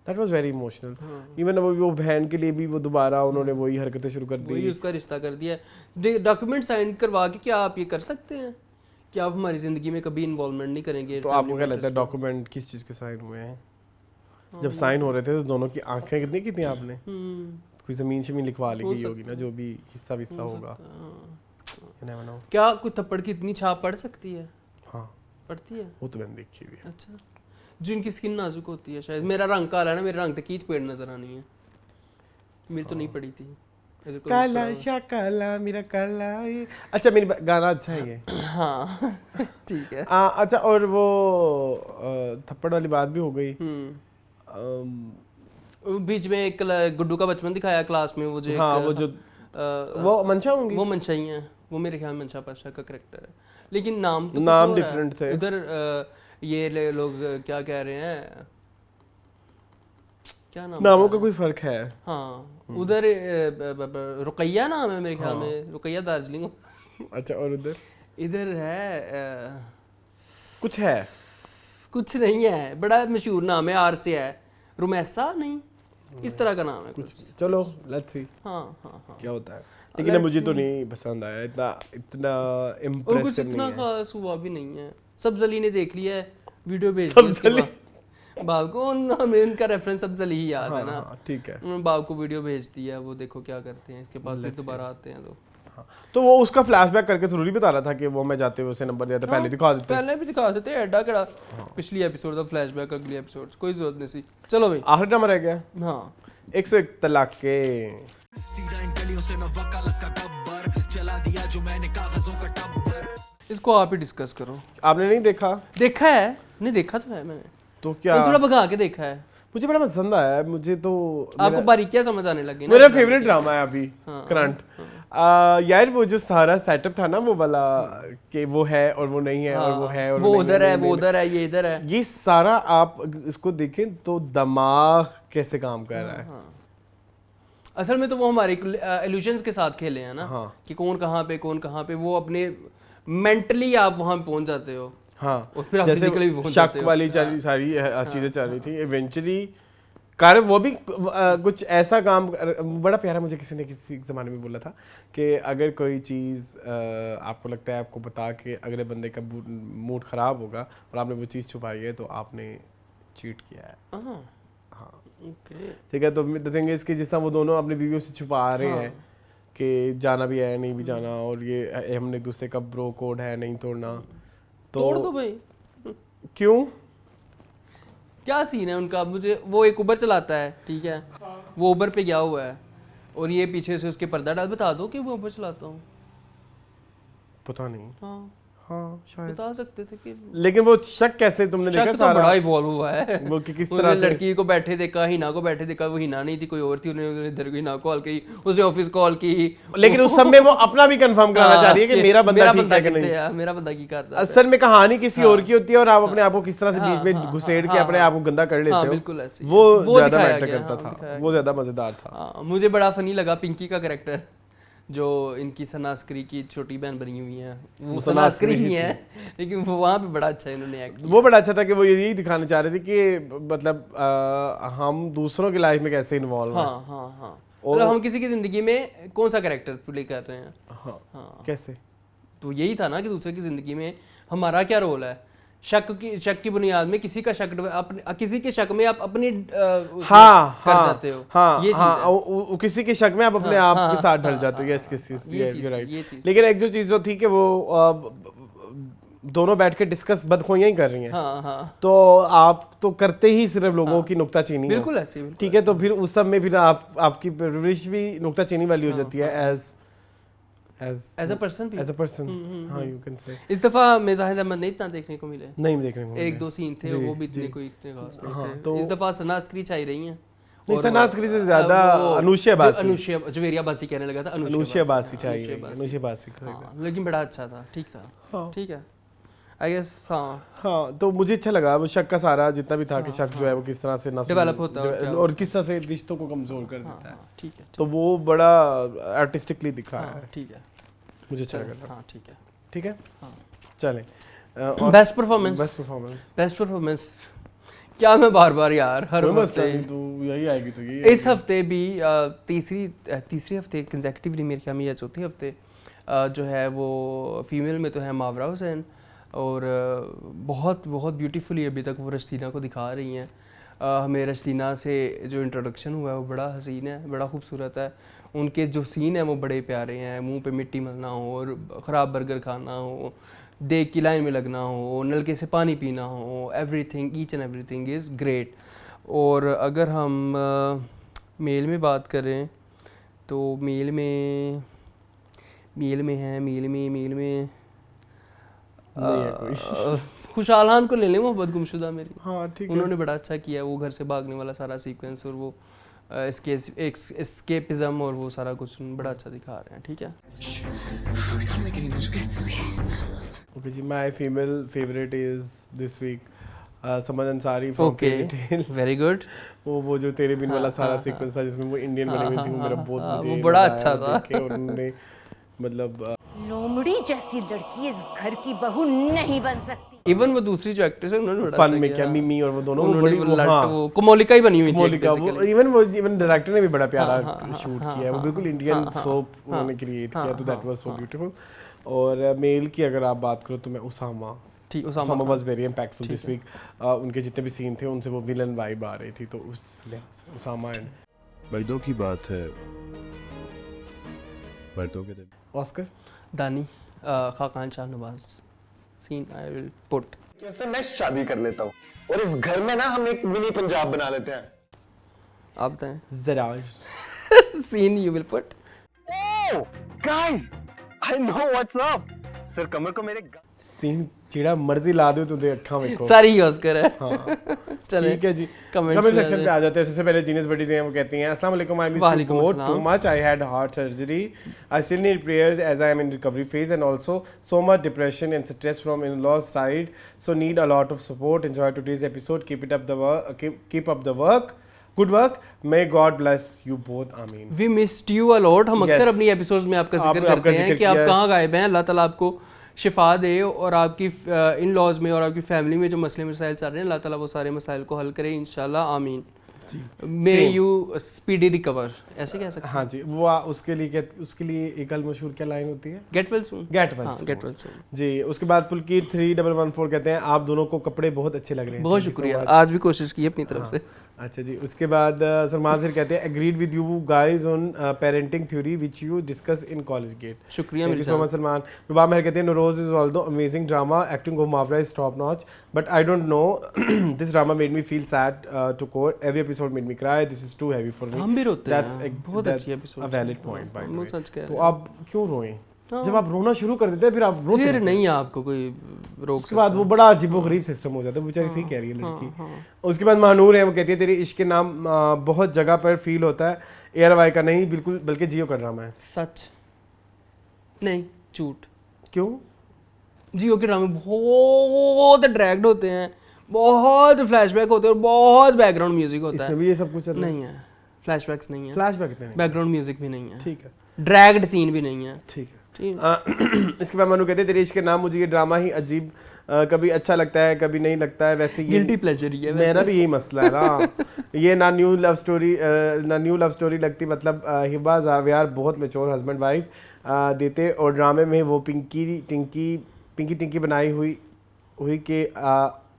[SPEAKER 1] That was very emotional. Even वो बहन के लिए भी वो दोबारा उन्होंने वही हरकतें शुरू कर
[SPEAKER 2] वही
[SPEAKER 1] दी।
[SPEAKER 2] उसका रिश्ता कर दिया। डॉक्यूमेंट साइन करवा के क्या आप ये कर सकते हैं कि आप हमारी जिंदगी में कभी इन्वॉल्वमेंट नहीं करेंगे?
[SPEAKER 1] तो आपको क्या लगता है डॉक्यूमेंट किस चीज के साइन हुए हैं? जब साइन हो रहे थे तो दोनों की आंखें कितनी की थी आपने? कोई जमीन शमीन लिखवा ली गई होगी ना, जो भी हिस्सा विस्सा होगा। You never know।
[SPEAKER 2] क्या कोई थप्पड़ की इतनी छाप पड़ सकती है?
[SPEAKER 1] हाँ
[SPEAKER 2] पड़ती है।
[SPEAKER 1] वो तो मैंने देखी हुई है।
[SPEAKER 2] अच्छा, जिनकी स्किन नाजुक होती है शायद। मेरा रंग काला है ना, मेरे रंग तक पेड़ नजर आनी है। मेरी तो नहीं पड़ी थी। अगर कोई
[SPEAKER 1] काला शा काला मेरा काला ये। अच्छा मेरी गाना अच्छा है ये।
[SPEAKER 2] हाँ ठीक है।
[SPEAKER 1] अच्छा और वो थप्पड़ वाली बात भी हो गई।
[SPEAKER 2] बीच में एक गुड्डू का बचपन दिखाया क्लास में, वो जो
[SPEAKER 1] हाँ
[SPEAKER 2] एक,
[SPEAKER 1] वो जो वो मंशा होंगी।
[SPEAKER 2] वो मंशा ही है। वो मेरे ख्याल में मंशा पाशा का करेक्टर है, लेकिन नाम तो
[SPEAKER 1] नाम
[SPEAKER 2] कुछ और है।
[SPEAKER 1] different थे।
[SPEAKER 2] उधर ये लोग क्या कह रहे हैं, क्या नाम
[SPEAKER 1] नामों
[SPEAKER 2] था?
[SPEAKER 1] का कोई फर्क है?
[SPEAKER 2] हाँ उधर रुकैया नाम है मेरे ख्याल में, रुकैया दार्जिलिंग।
[SPEAKER 1] अच्छा और उधर
[SPEAKER 2] इधर है
[SPEAKER 1] कुछ है?
[SPEAKER 2] कुछ नहीं है, बड़ा मशहूर नाम है, आर से है, रुमैसा नहीं, इस तरह का नाम है कुछ।
[SPEAKER 1] चलो लेट्स सी
[SPEAKER 2] हाँ हाँ हाँ।
[SPEAKER 1] क्या होता है। लेकिन मुझे तो नहीं पसंद आया, इतना
[SPEAKER 2] और कुछ
[SPEAKER 1] इम्प्रेसिव
[SPEAKER 2] इतना
[SPEAKER 1] नहीं है।
[SPEAKER 2] खास हुआ भी नहीं है। सब्जली ने देख लिया है, वीडियो भेज
[SPEAKER 1] सब्जली?
[SPEAKER 2] बाब को हमें उनका रेफरेंस सब्जली ही याद है ना।
[SPEAKER 1] हाँ ठीक है।
[SPEAKER 2] उन्होंने बाब को वीडियो भेज दिया, वो देखो क्या करते हैं, इसके बाद फिर दोबारा आते हैं तो
[SPEAKER 1] हाँ, तो वो उसका फ्लैशबैक करके जरूरी बता रहा था कि वो मैं जाते हुए उसे नंबर दिया था, पहले दिखा देते।
[SPEAKER 2] पहले भी दिखा देते एडा कड़ा पिछली एपिसोड का फ्लैशबैक अगली एपिसोड कोई जरूरत नहीं सी। चलो भाई
[SPEAKER 1] आखिरी ड्रामा रह गया
[SPEAKER 2] हाँ
[SPEAKER 1] 101 तलाक के।
[SPEAKER 3] सीधा इन गलियों से मैं वकालत का गब्बर चला दिया जो मैंने कागजों का टब्बर।
[SPEAKER 2] इसको आप ही डिस्कस करो।
[SPEAKER 1] आपने नहीं देखा?
[SPEAKER 2] देखा है? नहीं देखा तो है मैंने,
[SPEAKER 1] तो क्या
[SPEAKER 2] मैंने थोड़ा भगा के देखा है।
[SPEAKER 1] मुझे बड़ा पसंद आया, मुझे तो
[SPEAKER 2] आपको बारीकियां समझ आने लगी ना।
[SPEAKER 1] मेरा फेवरेट ड्रामा है अभी
[SPEAKER 2] हाँ,
[SPEAKER 1] करंट। यार वो जो सारा सेटअप था ना वो वाला कि वो है और वो नहीं है और वो है और
[SPEAKER 2] वो
[SPEAKER 1] नहीं
[SPEAKER 2] उधर है,
[SPEAKER 1] नहीं,
[SPEAKER 2] वो उधर है, ये इधर है।
[SPEAKER 1] ये सारा आप इसको देखें तो दिमाग कैसे काम कर रहा है।
[SPEAKER 2] असल में तो वो हमारे इल्यूजन्स के साथ खेले हैं ना
[SPEAKER 1] हाँ।
[SPEAKER 2] कि कौन कहाँ पे वो अपने मेंटली आप वहाँ पे पहुँच जाते हो।
[SPEAKER 1] हाँ,
[SPEAKER 2] और फिर आप
[SPEAKER 1] जैसे
[SPEAKER 2] physically भी पहुंच
[SPEAKER 1] शक
[SPEAKER 2] जाते हो।
[SPEAKER 1] वाली सारी चीजें चल रही थी इवेंचुअली कर वो भी कुछ ऐसा काम बड़ा प्यारा मुझे किसी ने किसी ज़माने में बोला था कि अगर कोई चीज़ आपको लगता है आपको बता के अगले बंदे का मूड ख़राब होगा और आपने वो चीज़ छुपाई है तो आपने चीट किया है। हाँ ठीक है। तो द थिंग इज़ कि जिस तरह वो दोनों अपनी बीवियों से छुपा रहे हैं कि जाना भी है नहीं भी जाना और ये हमने एक दूसरे का ब्रो कोड है नहीं तोड़ना, तो
[SPEAKER 2] तोड़ दो भाई।
[SPEAKER 1] क्यों?
[SPEAKER 2] क्या सीन है उनका? मुझे वो एक उबर चलाता है, ठीक है, वो उबर पे गया हुआ है और ये पीछे से उसके पर्दा डाल, बता दो कि वो उबर चलाता हूँ।
[SPEAKER 1] पता नहीं।
[SPEAKER 2] हाँ
[SPEAKER 1] हाँ शायद
[SPEAKER 2] बता सकते थे कि
[SPEAKER 1] लेकिन वो शक कैसे तुमने देखा
[SPEAKER 2] शक तो
[SPEAKER 1] सारा
[SPEAKER 2] बड़ा इवॉल्व हुआ है।
[SPEAKER 1] वो कि किस
[SPEAKER 2] उसने
[SPEAKER 1] तरह से
[SPEAKER 2] लड़की को बैठे देखा, हिना को बैठे देखा, वो हिना नहीं थी कोई और थी, उन्होंने इधर को हिना कॉल की, उसने ऑफिस कॉल की।
[SPEAKER 1] लेकिन उस समय वो अपना भी कंफर्म कराना चाह रही है कि मेरा बंदा ठीक है कि नहीं।
[SPEAKER 2] मेरा बंदा की करता है।
[SPEAKER 1] असल में कहानी किसी और की होती है और आप अपने आप को किस तरह से बीच में घुसेड़ के अपने आप को गंदा कर लेते
[SPEAKER 2] हाँ,
[SPEAKER 1] हो।
[SPEAKER 2] बिल्कुल ऐसे ही।
[SPEAKER 1] वो ज्यादा
[SPEAKER 2] दिखाया
[SPEAKER 1] मैटर
[SPEAKER 2] गया,
[SPEAKER 1] करता
[SPEAKER 2] हाँ,
[SPEAKER 1] था, वो ज्यादा मजेदार था।
[SPEAKER 2] हाँ, मुझे बड़ा फनी लगा पिंकी का कैरेक्टर जो इनकी सनास्करी की छोटी बहन बनी हुई है। वो सनास्करी ही है लेकिन वो वहाँ पे बड़ा अच्छा इन्होंने एक्ट किया।
[SPEAKER 1] वो बड़ा अच्छा था कि वो यही दिखाना चाह रहे थे कि मतलब हम दूसरों की लाइफ में कैसे इन्वॉल्व हैं।
[SPEAKER 2] हाँ हाँ हाँ, मतलब हम किसी की जिंदगी में कौन सा कैरेक्टर प्ले कर रहे हैं।
[SPEAKER 1] हाँ कैसे?
[SPEAKER 2] तो यही था ना कि दूसरे की जिंदगी में हमारा क्या रोल है। शक की बुनियाद में किसी का शक किसी के शक में आप अपनी
[SPEAKER 1] हाँ
[SPEAKER 2] कर जाते हो।
[SPEAKER 1] हाँ
[SPEAKER 2] ये
[SPEAKER 1] हाँ, किसी के शक में आप अपने आप के साथ ढल जाते हो। Yes right. लेकिन एक जो चीज जो थी कि वो दोनों बैठ के डिस्कस बदखोइयां ही कर रही हैं।
[SPEAKER 2] हाँ हाँ,
[SPEAKER 1] तो आप तो करते ही सिर्फ लोगों की नुक्ताचीनी है।
[SPEAKER 2] बिल्कुल ऐसे बिल्कुल।
[SPEAKER 1] ठीक है, तो फिर उस सब में फिर आपकी परवरिश भी नुक्ताचीनी वाली हो जाती है
[SPEAKER 2] एज अ पर्सन।
[SPEAKER 1] हाँ यू कैन से।
[SPEAKER 2] इस दफा में जाहिद अहमद नहीं इतना देखने को मिले।
[SPEAKER 1] नहीं देखने को
[SPEAKER 2] एक दो सीन थे वो भी इतने कोई इतने खास नहीं
[SPEAKER 1] हाँ,
[SPEAKER 2] थे।
[SPEAKER 1] तो
[SPEAKER 2] इस दफा सना स्क्रीच आई रही हैं।
[SPEAKER 1] सनास्क्री से ज्यादा अनुष्या बासी
[SPEAKER 2] जवेरिया बासी कहने लगा था।
[SPEAKER 1] अनुष्या बासी चाहिए। अनुष्या बासी
[SPEAKER 2] हाँ, लेकिन बड़ा अच्छा था, ठीक था, ठीक है आई गेस।
[SPEAKER 1] हाँ, तो मुझे अच्छा लगा वो शक का सारा जितना भी था कि शक जो है वो किस तरह से
[SPEAKER 2] डेवलप होता है
[SPEAKER 1] और किस तरह से रिश्तों को कमजोर कर देता है।
[SPEAKER 2] ठीक है,
[SPEAKER 1] तो वो बड़ा आर्टिस्टिकली दिखाया है।
[SPEAKER 2] ठीक है,
[SPEAKER 1] मुझे अच्छा लगा।
[SPEAKER 2] हाँ ठीक है,
[SPEAKER 1] ठीक है चलें।
[SPEAKER 2] बेस्ट परफॉर्मेंस क्या मैं बार बार यार हर हफ्ते
[SPEAKER 1] तो यही आएगी तो यही
[SPEAKER 2] इस हफ्ते भी तीसरी हफ्ते कंसेक्टिवली मेरे ख्याल में या चौथे हफ्ते जो है वो फीमेल में तो है मावरा हुसैन और बहुत बहुत ब्यूटीफुली अभी तक वो रश्तीना को दिखा रही हैं। हमें रश्तीना से जो इंट्रोडक्शन हुआ है वो बड़ा हसीन है, बड़ा खूबसूरत है। उनके जो सीन है वो बड़े प्यारे हैं। मुंह पे मिट्टी मलना हो और ख़राब बर्गर खाना हो, देख की लाइन में लगना हो, नलके से पानी पीना हो, everything each and everything is great. और अगर हम मेल में बात करें तो मेल में खुशहाल खान को ले लें, मोहब्बत गुमशुदा मेरी।
[SPEAKER 1] हाँ ठीक है,
[SPEAKER 2] उन्होंने बड़ा अच्छा किया, वो घर से भागने वाला सारा सीक्वेंस और वो एस्केपिज्म और वो सारा कुछ बड़ा अच्छा दिखा रहे हैं। ठीक है,
[SPEAKER 1] ओके जी। My female favourite is this week Saman Ansari from fairy tale.
[SPEAKER 2] Very good.
[SPEAKER 1] वो जो तेरे बिन वाला सारा सीक्वेंस था जिसमें वो इंडियन बनी हुई थी, वो मेरा बहुत मुझे
[SPEAKER 2] वो बड़ा अच्छा था।
[SPEAKER 1] और उन्होंने मतलब
[SPEAKER 4] लोमड़ी जैसी लड़की इस घर की बहू नहीं बन सकती।
[SPEAKER 2] इवन वो दूसरी जो एक्ट्रेस है उन्होंने बड़ा
[SPEAKER 1] फन
[SPEAKER 2] अच्छा
[SPEAKER 1] में क्या मिमी और वो दोनों
[SPEAKER 2] उन्होंने
[SPEAKER 1] बड़ी
[SPEAKER 2] वो लट वो कोमोलिका ही बनी हुई थी
[SPEAKER 1] कोमोलिका। वो इवन डायरेक्टर ने भी बड़ा प्यारा शूट किया है। वो
[SPEAKER 2] हाँ,
[SPEAKER 1] बिल्कुल इंडियन सोप उन्होंने क्रिएट किया, तो दैट वाज सो ब्यूटीफुल। और मेल की अगर आप बात करो तो मैं Usama was very impactful this week. उनके जितने भी सीन थे उनसे वो विलन वाइब आ रही थी, तो उस लिहाज से उसामा एंड
[SPEAKER 5] मर्दों की बात है, मर्दों के
[SPEAKER 1] Oscar
[SPEAKER 2] Dani Khaqan Shahnawaz scene I will put
[SPEAKER 5] कैसे मैं शादी कर लेता हूँ और इस घर में ना हम एक मिनी पंजाब बना लेते हैं।
[SPEAKER 2] आप बताएं
[SPEAKER 1] जरा
[SPEAKER 2] scene you will put
[SPEAKER 5] guys I know what's up. Sir कमर को मेरे
[SPEAKER 1] सीन जेड़ा मर्जी ला दो तुझे अखा में को।
[SPEAKER 2] सारी ऑस्कर है चले
[SPEAKER 1] ठीक है जी,
[SPEAKER 2] Comments
[SPEAKER 1] कमेंट
[SPEAKER 2] में
[SPEAKER 1] सेक्शन पे आ जाते हैं। सबसे पहले जीनियस बडीज हैं, वो कहती हैं अस्सलाम वालेकुम, आई मिस
[SPEAKER 2] वालेकुम
[SPEAKER 1] यू
[SPEAKER 2] अस्सलाम।
[SPEAKER 1] Too much, I had heart surgery, I still need prayers as I am in recovery phase and also so much depression and stress from in-laws side, so need a lot of support. Enjoy today's episode, keep it up the work, keep up the work, good work, may God bless you both, आमीन।
[SPEAKER 2] We missed you a lot. हम
[SPEAKER 1] Yes.
[SPEAKER 2] अक्सर अपनी episodes में आपका जिक्र
[SPEAKER 1] आपका
[SPEAKER 2] करते हैं
[SPEAKER 1] जिक्र
[SPEAKER 2] कि आप
[SPEAKER 1] किया है।
[SPEAKER 2] कहाँ गायब हैं। अल्लाह ताला आपको शिफा दे और आपकी इन लॉज में और आपकी फैमिली में जो मसले मसाइल चल रहे हैं, अल्लाह ताला वो सारे मसाइल को हल करे इंशाल्लाह, आमीन। मे
[SPEAKER 1] Same.
[SPEAKER 2] यू स्पीडी रिकवर, ऐसे कह सकते हैं।
[SPEAKER 1] हाँ जी, वो उसके लिए एक अल मशहूर क्या लाइन होती है?
[SPEAKER 2] Get well soon.
[SPEAKER 1] Get well
[SPEAKER 2] हाँ, गेट वेल सून।
[SPEAKER 1] जी। उसके बाद पुलकीर 3114 कहते हैं आप दोनों को कपड़े बहुत अच्छे लग रहे हैं।
[SPEAKER 2] बहुत
[SPEAKER 1] Thank you so
[SPEAKER 2] शुक्रिया,
[SPEAKER 1] much।
[SPEAKER 2] आज भी कोशिश की अपनी तरफ से।
[SPEAKER 1] अच्छा जी। उसके बाद सलमान सर कहते हैं agreed with you guys on parenting theory which you discuss in College Gate.
[SPEAKER 2] शुक्रिया
[SPEAKER 1] थैंक
[SPEAKER 2] मेरी
[SPEAKER 1] you so much Salman. Ruba Mehar कहते हैं Nauroz is although amazing drama, acting of Mawra is top notch, but I don't know this drama made me feel sad to core, every episode made me cry, this is too heavy for me.
[SPEAKER 2] हम भी रोते
[SPEAKER 1] That's
[SPEAKER 2] हैं,
[SPEAKER 1] a-
[SPEAKER 2] बहुत
[SPEAKER 1] that's
[SPEAKER 2] अच्छी episode.
[SPEAKER 1] a valid point, by the
[SPEAKER 2] वो
[SPEAKER 1] way।
[SPEAKER 2] सच कह
[SPEAKER 1] तो
[SPEAKER 2] रहे हैं।
[SPEAKER 1] आप क्यों रोएं? जब आप रोना शुरू कर देते हैं फिर आप रोते
[SPEAKER 2] फिर
[SPEAKER 1] रहते हैं।
[SPEAKER 2] नहीं आपको कोई रोक
[SPEAKER 1] उसके बाद वो बड़ा अजीबोगरीब सिस्टम हो जाता है। बेचारी सही कह रही है लड़की। उसके बाद महानूर है, वो कहती है तेरे इश्क के नाम बहुत जगह पर फील होता है, एयरवाई का नहीं बिल्कुल बल्कि जियो का ड्रामा है।
[SPEAKER 2] सच नहीं, झूठ।
[SPEAKER 1] क्यों?
[SPEAKER 2] जियो के ड्रामे बहुत ड्रैग्ड होते हैं, बहुत फ्लैशबैक होते हैं और बहुत बैकग्राउंड म्यूजिक होता
[SPEAKER 1] इसमें
[SPEAKER 2] है।
[SPEAKER 1] भी ये सब कुछ चल रहा है?
[SPEAKER 2] नहीं है, फ्लैशबैक्स नहीं है,
[SPEAKER 1] फ्लैशबैक इतने नहीं।
[SPEAKER 2] बैकग्राउंड म्यूजिक भी नहीं है,
[SPEAKER 1] ठीक है,
[SPEAKER 2] ड्रैग्ड सीन भी नहीं है।
[SPEAKER 1] ठीक है।
[SPEAKER 2] ठीक।
[SPEAKER 1] इसके बाद मनु कहते हैं तेरे इश्क के नाम मुझे ये ड्रामा ही अजीब कभी अच्छा लगता है कभी नहीं लगता है, वैसे ये
[SPEAKER 2] गिल्टी प्लेजर ही है वैसे।
[SPEAKER 1] मेरा भी यही मसला है ना। ये ना न्यू लव स्टोरी लगती, मतलब हिबा जावियार बहुत मैच्योर हस्बैंड वाइफ देते और ड्रामे में वो पिंकी टिंकी बनाई हुई के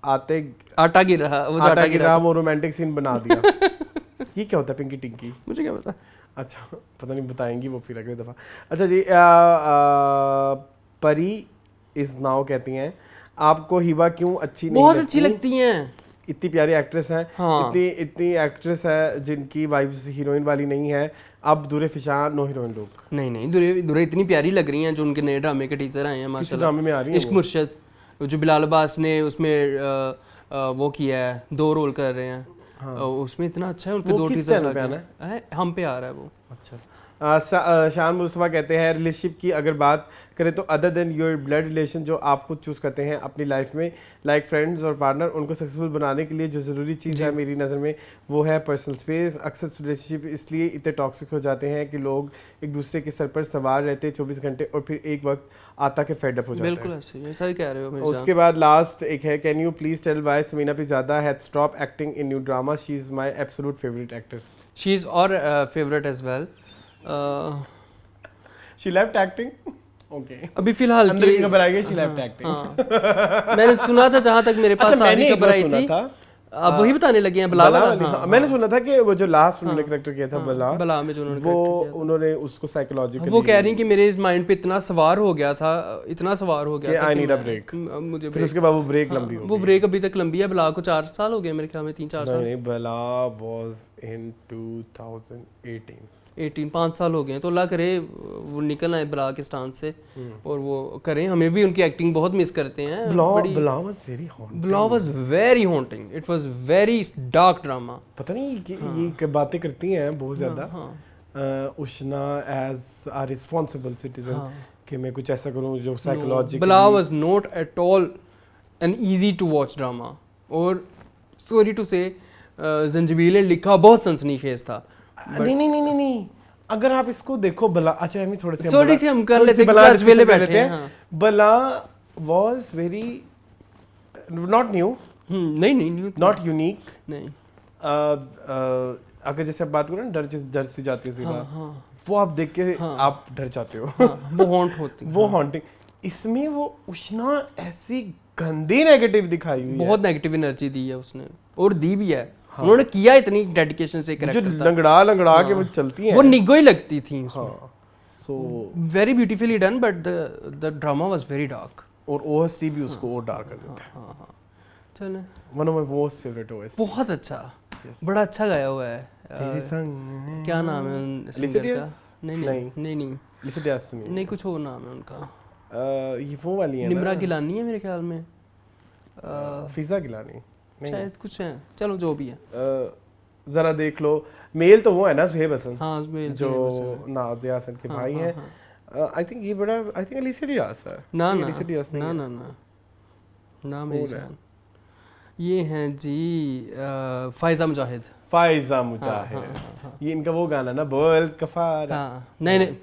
[SPEAKER 1] आते
[SPEAKER 2] आटा गिर रहा, वो जो
[SPEAKER 1] आटा
[SPEAKER 2] आटा
[SPEAKER 1] गिरा
[SPEAKER 2] गिरा,
[SPEAKER 1] वो रोमांटिक सीन बना दिया। ये क्या होता है पिंकी टिंकी?
[SPEAKER 2] मुझे क्या पता।
[SPEAKER 1] अच्छा पता नहीं, बताएंगी वो फिर अगली दफ़ा। अच्छा जी। परी इज नाउ कहती हैं आपको हिबा क्यों अच्छी नहीं
[SPEAKER 2] बहुत अच्छी लगती हैं।
[SPEAKER 1] इतनी प्यारी एक्ट्रेस है।
[SPEAKER 2] हाँ।
[SPEAKER 1] इतनी एक्ट्रेस है जिनकी वाइब्स हीरोइन वाली नहीं है। अब दूरे फिशान नो हीरोइन लुक।
[SPEAKER 2] नहीं दुरे इतनी प्यारी लग रही हैं जो उनके नए ड्रामे के टीचर आए हैं माशाल्लाह।
[SPEAKER 1] ड्रामे में आ रही हैं
[SPEAKER 2] इश्क
[SPEAKER 1] वो?
[SPEAKER 2] मुर्शद, जो बिलाल अब्बास ने उसमें वो किया है, 2 रोल कर रहे हैं। उसमें इतना अच्छा है, उनके
[SPEAKER 1] वो
[SPEAKER 2] 2
[SPEAKER 1] किस
[SPEAKER 2] टीचर्स
[SPEAKER 1] channel पे
[SPEAKER 2] आ
[SPEAKER 1] आना
[SPEAKER 2] गए हैं। हम पे आ रहा है वो।
[SPEAKER 1] अच्छा। शान मुस्तफा कहते हैं रिलेशनशिप की अगर बात करें तो other than your blood relation जो आप खुद चूज़ करते हैं अपनी लाइफ में लाइक फ्रेंड्स और पार्टनर, उनको सक्सेसफुल बनाने के लिए जो ज़रूरी चीज़ है मेरी नज़र में वो है पर्सनल स्पेस। अक्सर रिलेशनशिप इसलिए इतने टॉक्सिक हो जाते हैं कि लोग एक दूसरे के सर पर सवार रहते हैं 24 घंटे और फिर एक वक्त आता के फेड अप हो जाता है।
[SPEAKER 2] बिल्कुल ऐसे ही, सही कह रहे हो मेरे
[SPEAKER 1] उसके बाद लास्ट एक है can you please tell why Sameena Peerzada had stop acting in new drama, she is my absolute favourite actor.
[SPEAKER 2] She is our favourite as well.
[SPEAKER 1] She left acting. Okay.
[SPEAKER 2] अभी फिलहाल
[SPEAKER 1] अंदर की खबर आई है शी लेफ्ट एक्टिंग।
[SPEAKER 2] हाँ। मैंने सुना था, जहाँ तक मेरे पास
[SPEAKER 1] अच्छा, मैंने
[SPEAKER 2] सारी
[SPEAKER 1] एक
[SPEAKER 2] खबर
[SPEAKER 1] बार
[SPEAKER 2] आई
[SPEAKER 1] सुना
[SPEAKER 2] थी।
[SPEAKER 1] था।
[SPEAKER 2] अब वही बताने लगे हैं बला
[SPEAKER 1] बला
[SPEAKER 2] वाला।
[SPEAKER 1] वाली,
[SPEAKER 2] हाँ,
[SPEAKER 1] हाँ, मैंने सुना था कि वो जो लास्ट उन्होंने करेक्टर किया था बला
[SPEAKER 2] बला में जो उन्होंने
[SPEAKER 1] वो
[SPEAKER 2] character किया
[SPEAKER 1] उन्होंने उसको साइकोलॉजिकली
[SPEAKER 2] वो कह रही हैं कि मेरे माइंड पे इतना सवार हो गया था, इतना सवार हो
[SPEAKER 1] कि
[SPEAKER 2] गया था
[SPEAKER 1] I
[SPEAKER 2] कि
[SPEAKER 1] need a
[SPEAKER 2] मैं-
[SPEAKER 1] break।
[SPEAKER 2] मुझे
[SPEAKER 1] फिर
[SPEAKER 2] break-
[SPEAKER 1] उसके बाद वो ब्रेक लंबी हो
[SPEAKER 2] वो ब्रेक अभी तक लंबी है। बला को 4 साल हो गए मेरे ख्याल में, 3-4
[SPEAKER 1] नहीं
[SPEAKER 2] साल।
[SPEAKER 1] नहीं, बला वाज इन 2018।
[SPEAKER 2] 5 साल हो गए हैं। तो अल्लाह करे वो निकल आए बला के स्टांस से और वो करें। हमें भी उनकी एक्टिंग बहुत मिस करते हैं।
[SPEAKER 1] Balaa was very hot.
[SPEAKER 2] Balaa was very haunting, it was very dark drama.
[SPEAKER 1] पता नहीं कि ये बातें करती हैं बहुत ज्यादा। Ushna as a responsible citizen कि मैं कुछ ऐसा करूं जो psychologically
[SPEAKER 2] Balaa was not at all an easy to watch drama. और सॉरी टू से जंजीबील ने लिखा बहुत सनसनीखेज था।
[SPEAKER 1] नहीं, अगर आप इसको देखो बला, अच्छा हम थोड़े से
[SPEAKER 2] थोड़ी सी हम कर लेते हैं,
[SPEAKER 1] बला
[SPEAKER 2] क्योंकि आज वेले
[SPEAKER 1] discussion कर
[SPEAKER 2] बैठे
[SPEAKER 1] लेते
[SPEAKER 2] हैं,
[SPEAKER 1] हैं।
[SPEAKER 2] हाँ।
[SPEAKER 1] बला वाज वेरी नॉट न्यू,
[SPEAKER 2] नहीं
[SPEAKER 1] नॉट यूनिक।
[SPEAKER 2] नहीं।
[SPEAKER 1] अगर जैसे आप बात करो ना डर सी जाती है सीधा, वो आप देख के आप डर जाते हो।
[SPEAKER 2] वो हॉन्ट होती
[SPEAKER 1] वो हॉन्टिंग। इसमें वो उष्ना ऐसी गंदी नेगेटिव दिखाई हुई है,
[SPEAKER 2] बहुत नेगेटिव एनर्जी दी है उसने और दी भी है। उन्होंने किया इतनी डेडिकेशन से
[SPEAKER 1] जो
[SPEAKER 2] कैरेक्टर था।
[SPEAKER 1] लंगड़ा के वो चलती हैं
[SPEAKER 2] वो निगो ही लगती थी उसमें।
[SPEAKER 1] हाँ so
[SPEAKER 2] very beautifully done but the drama was very dark.
[SPEAKER 1] और ओएसटी भी उसको और डार्क कर देता है।
[SPEAKER 2] हाँ हाँ चलो
[SPEAKER 1] one of my most favourite OST.
[SPEAKER 2] बहुत अच्छा बड़ा अच्छा गाया हुआ है।
[SPEAKER 1] तेरे संग
[SPEAKER 2] क्या नाम है उन
[SPEAKER 1] Alicia
[SPEAKER 2] सिंगर का?
[SPEAKER 1] Diaz?
[SPEAKER 2] नहीं
[SPEAKER 1] नहीं।
[SPEAKER 2] नहीं नहीं
[SPEAKER 1] लिसन दिया सुनी।
[SPEAKER 2] नहीं कुछ और नाम है उनका।
[SPEAKER 1] ये वो वाली है
[SPEAKER 2] निम्रा
[SPEAKER 1] ना,
[SPEAKER 2] गिलानी है मेरे ख्याल में।
[SPEAKER 1] फिजा गिलानी नहीं,
[SPEAKER 2] शायद कुछ है, चलो जो भी है।
[SPEAKER 1] जरा देख लो। मेल तो वो है ना सुहेब हसन,
[SPEAKER 2] हाँ उसमें
[SPEAKER 1] जो नादिया हसन के
[SPEAKER 2] हाँ,
[SPEAKER 1] भाई
[SPEAKER 2] हाँ,
[SPEAKER 1] हैं। आई थिंक ये बड़ा, आई थिंक अलीसिया डियास है।
[SPEAKER 2] ना
[SPEAKER 1] ये
[SPEAKER 2] ना
[SPEAKER 1] अलीसिया डियास नहीं
[SPEAKER 2] ना
[SPEAKER 1] है।
[SPEAKER 2] ना ना ना मेरी
[SPEAKER 1] कौन है?
[SPEAKER 2] जान, ये हैं जी फायजा मुजाहिद।
[SPEAKER 1] फायजा
[SPEAKER 2] हाँ,
[SPEAKER 1] मुजाहिद। ये इनका वो गाना ना, बोल कफारा।
[SPEAKER 2] हाँ नहीं नहीं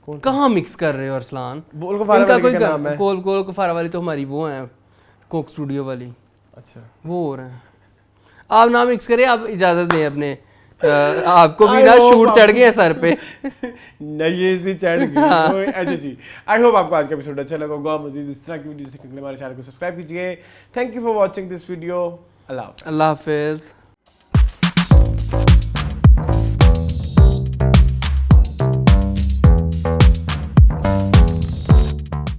[SPEAKER 1] कौन
[SPEAKER 2] कहाँ मिक्स कर रहे हो अरसलान?
[SPEAKER 1] बोल कफारा
[SPEAKER 2] इनका
[SPEAKER 1] वाले
[SPEAKER 2] कोई
[SPEAKER 1] का नाम है।
[SPEAKER 2] कोल कोल कफारा वाली तो हमारी वो है कोक स्टूडियो वाली,
[SPEAKER 1] अच्छा
[SPEAKER 2] वो हो रहे हैं। आप ना मिक्स करें, आप इजाजत दें अपने आपको भी
[SPEAKER 1] I
[SPEAKER 2] ना
[SPEAKER 1] hope
[SPEAKER 2] शूट चढ़ गए हैं सर पे।
[SPEAKER 1] नहीं सी चढ़ गई। अच्छा जी, आई होप आपको आज का एपिसोड अच्छा लगा होगा। मजीद इस तरह की वीडियो देखने के लिए हमारे चैनल को सब्सक्राइब कीजिए। Thank you for watching this video. अल्लाह हाफ़िज़।
[SPEAKER 2] अल्लाह हाफिज़।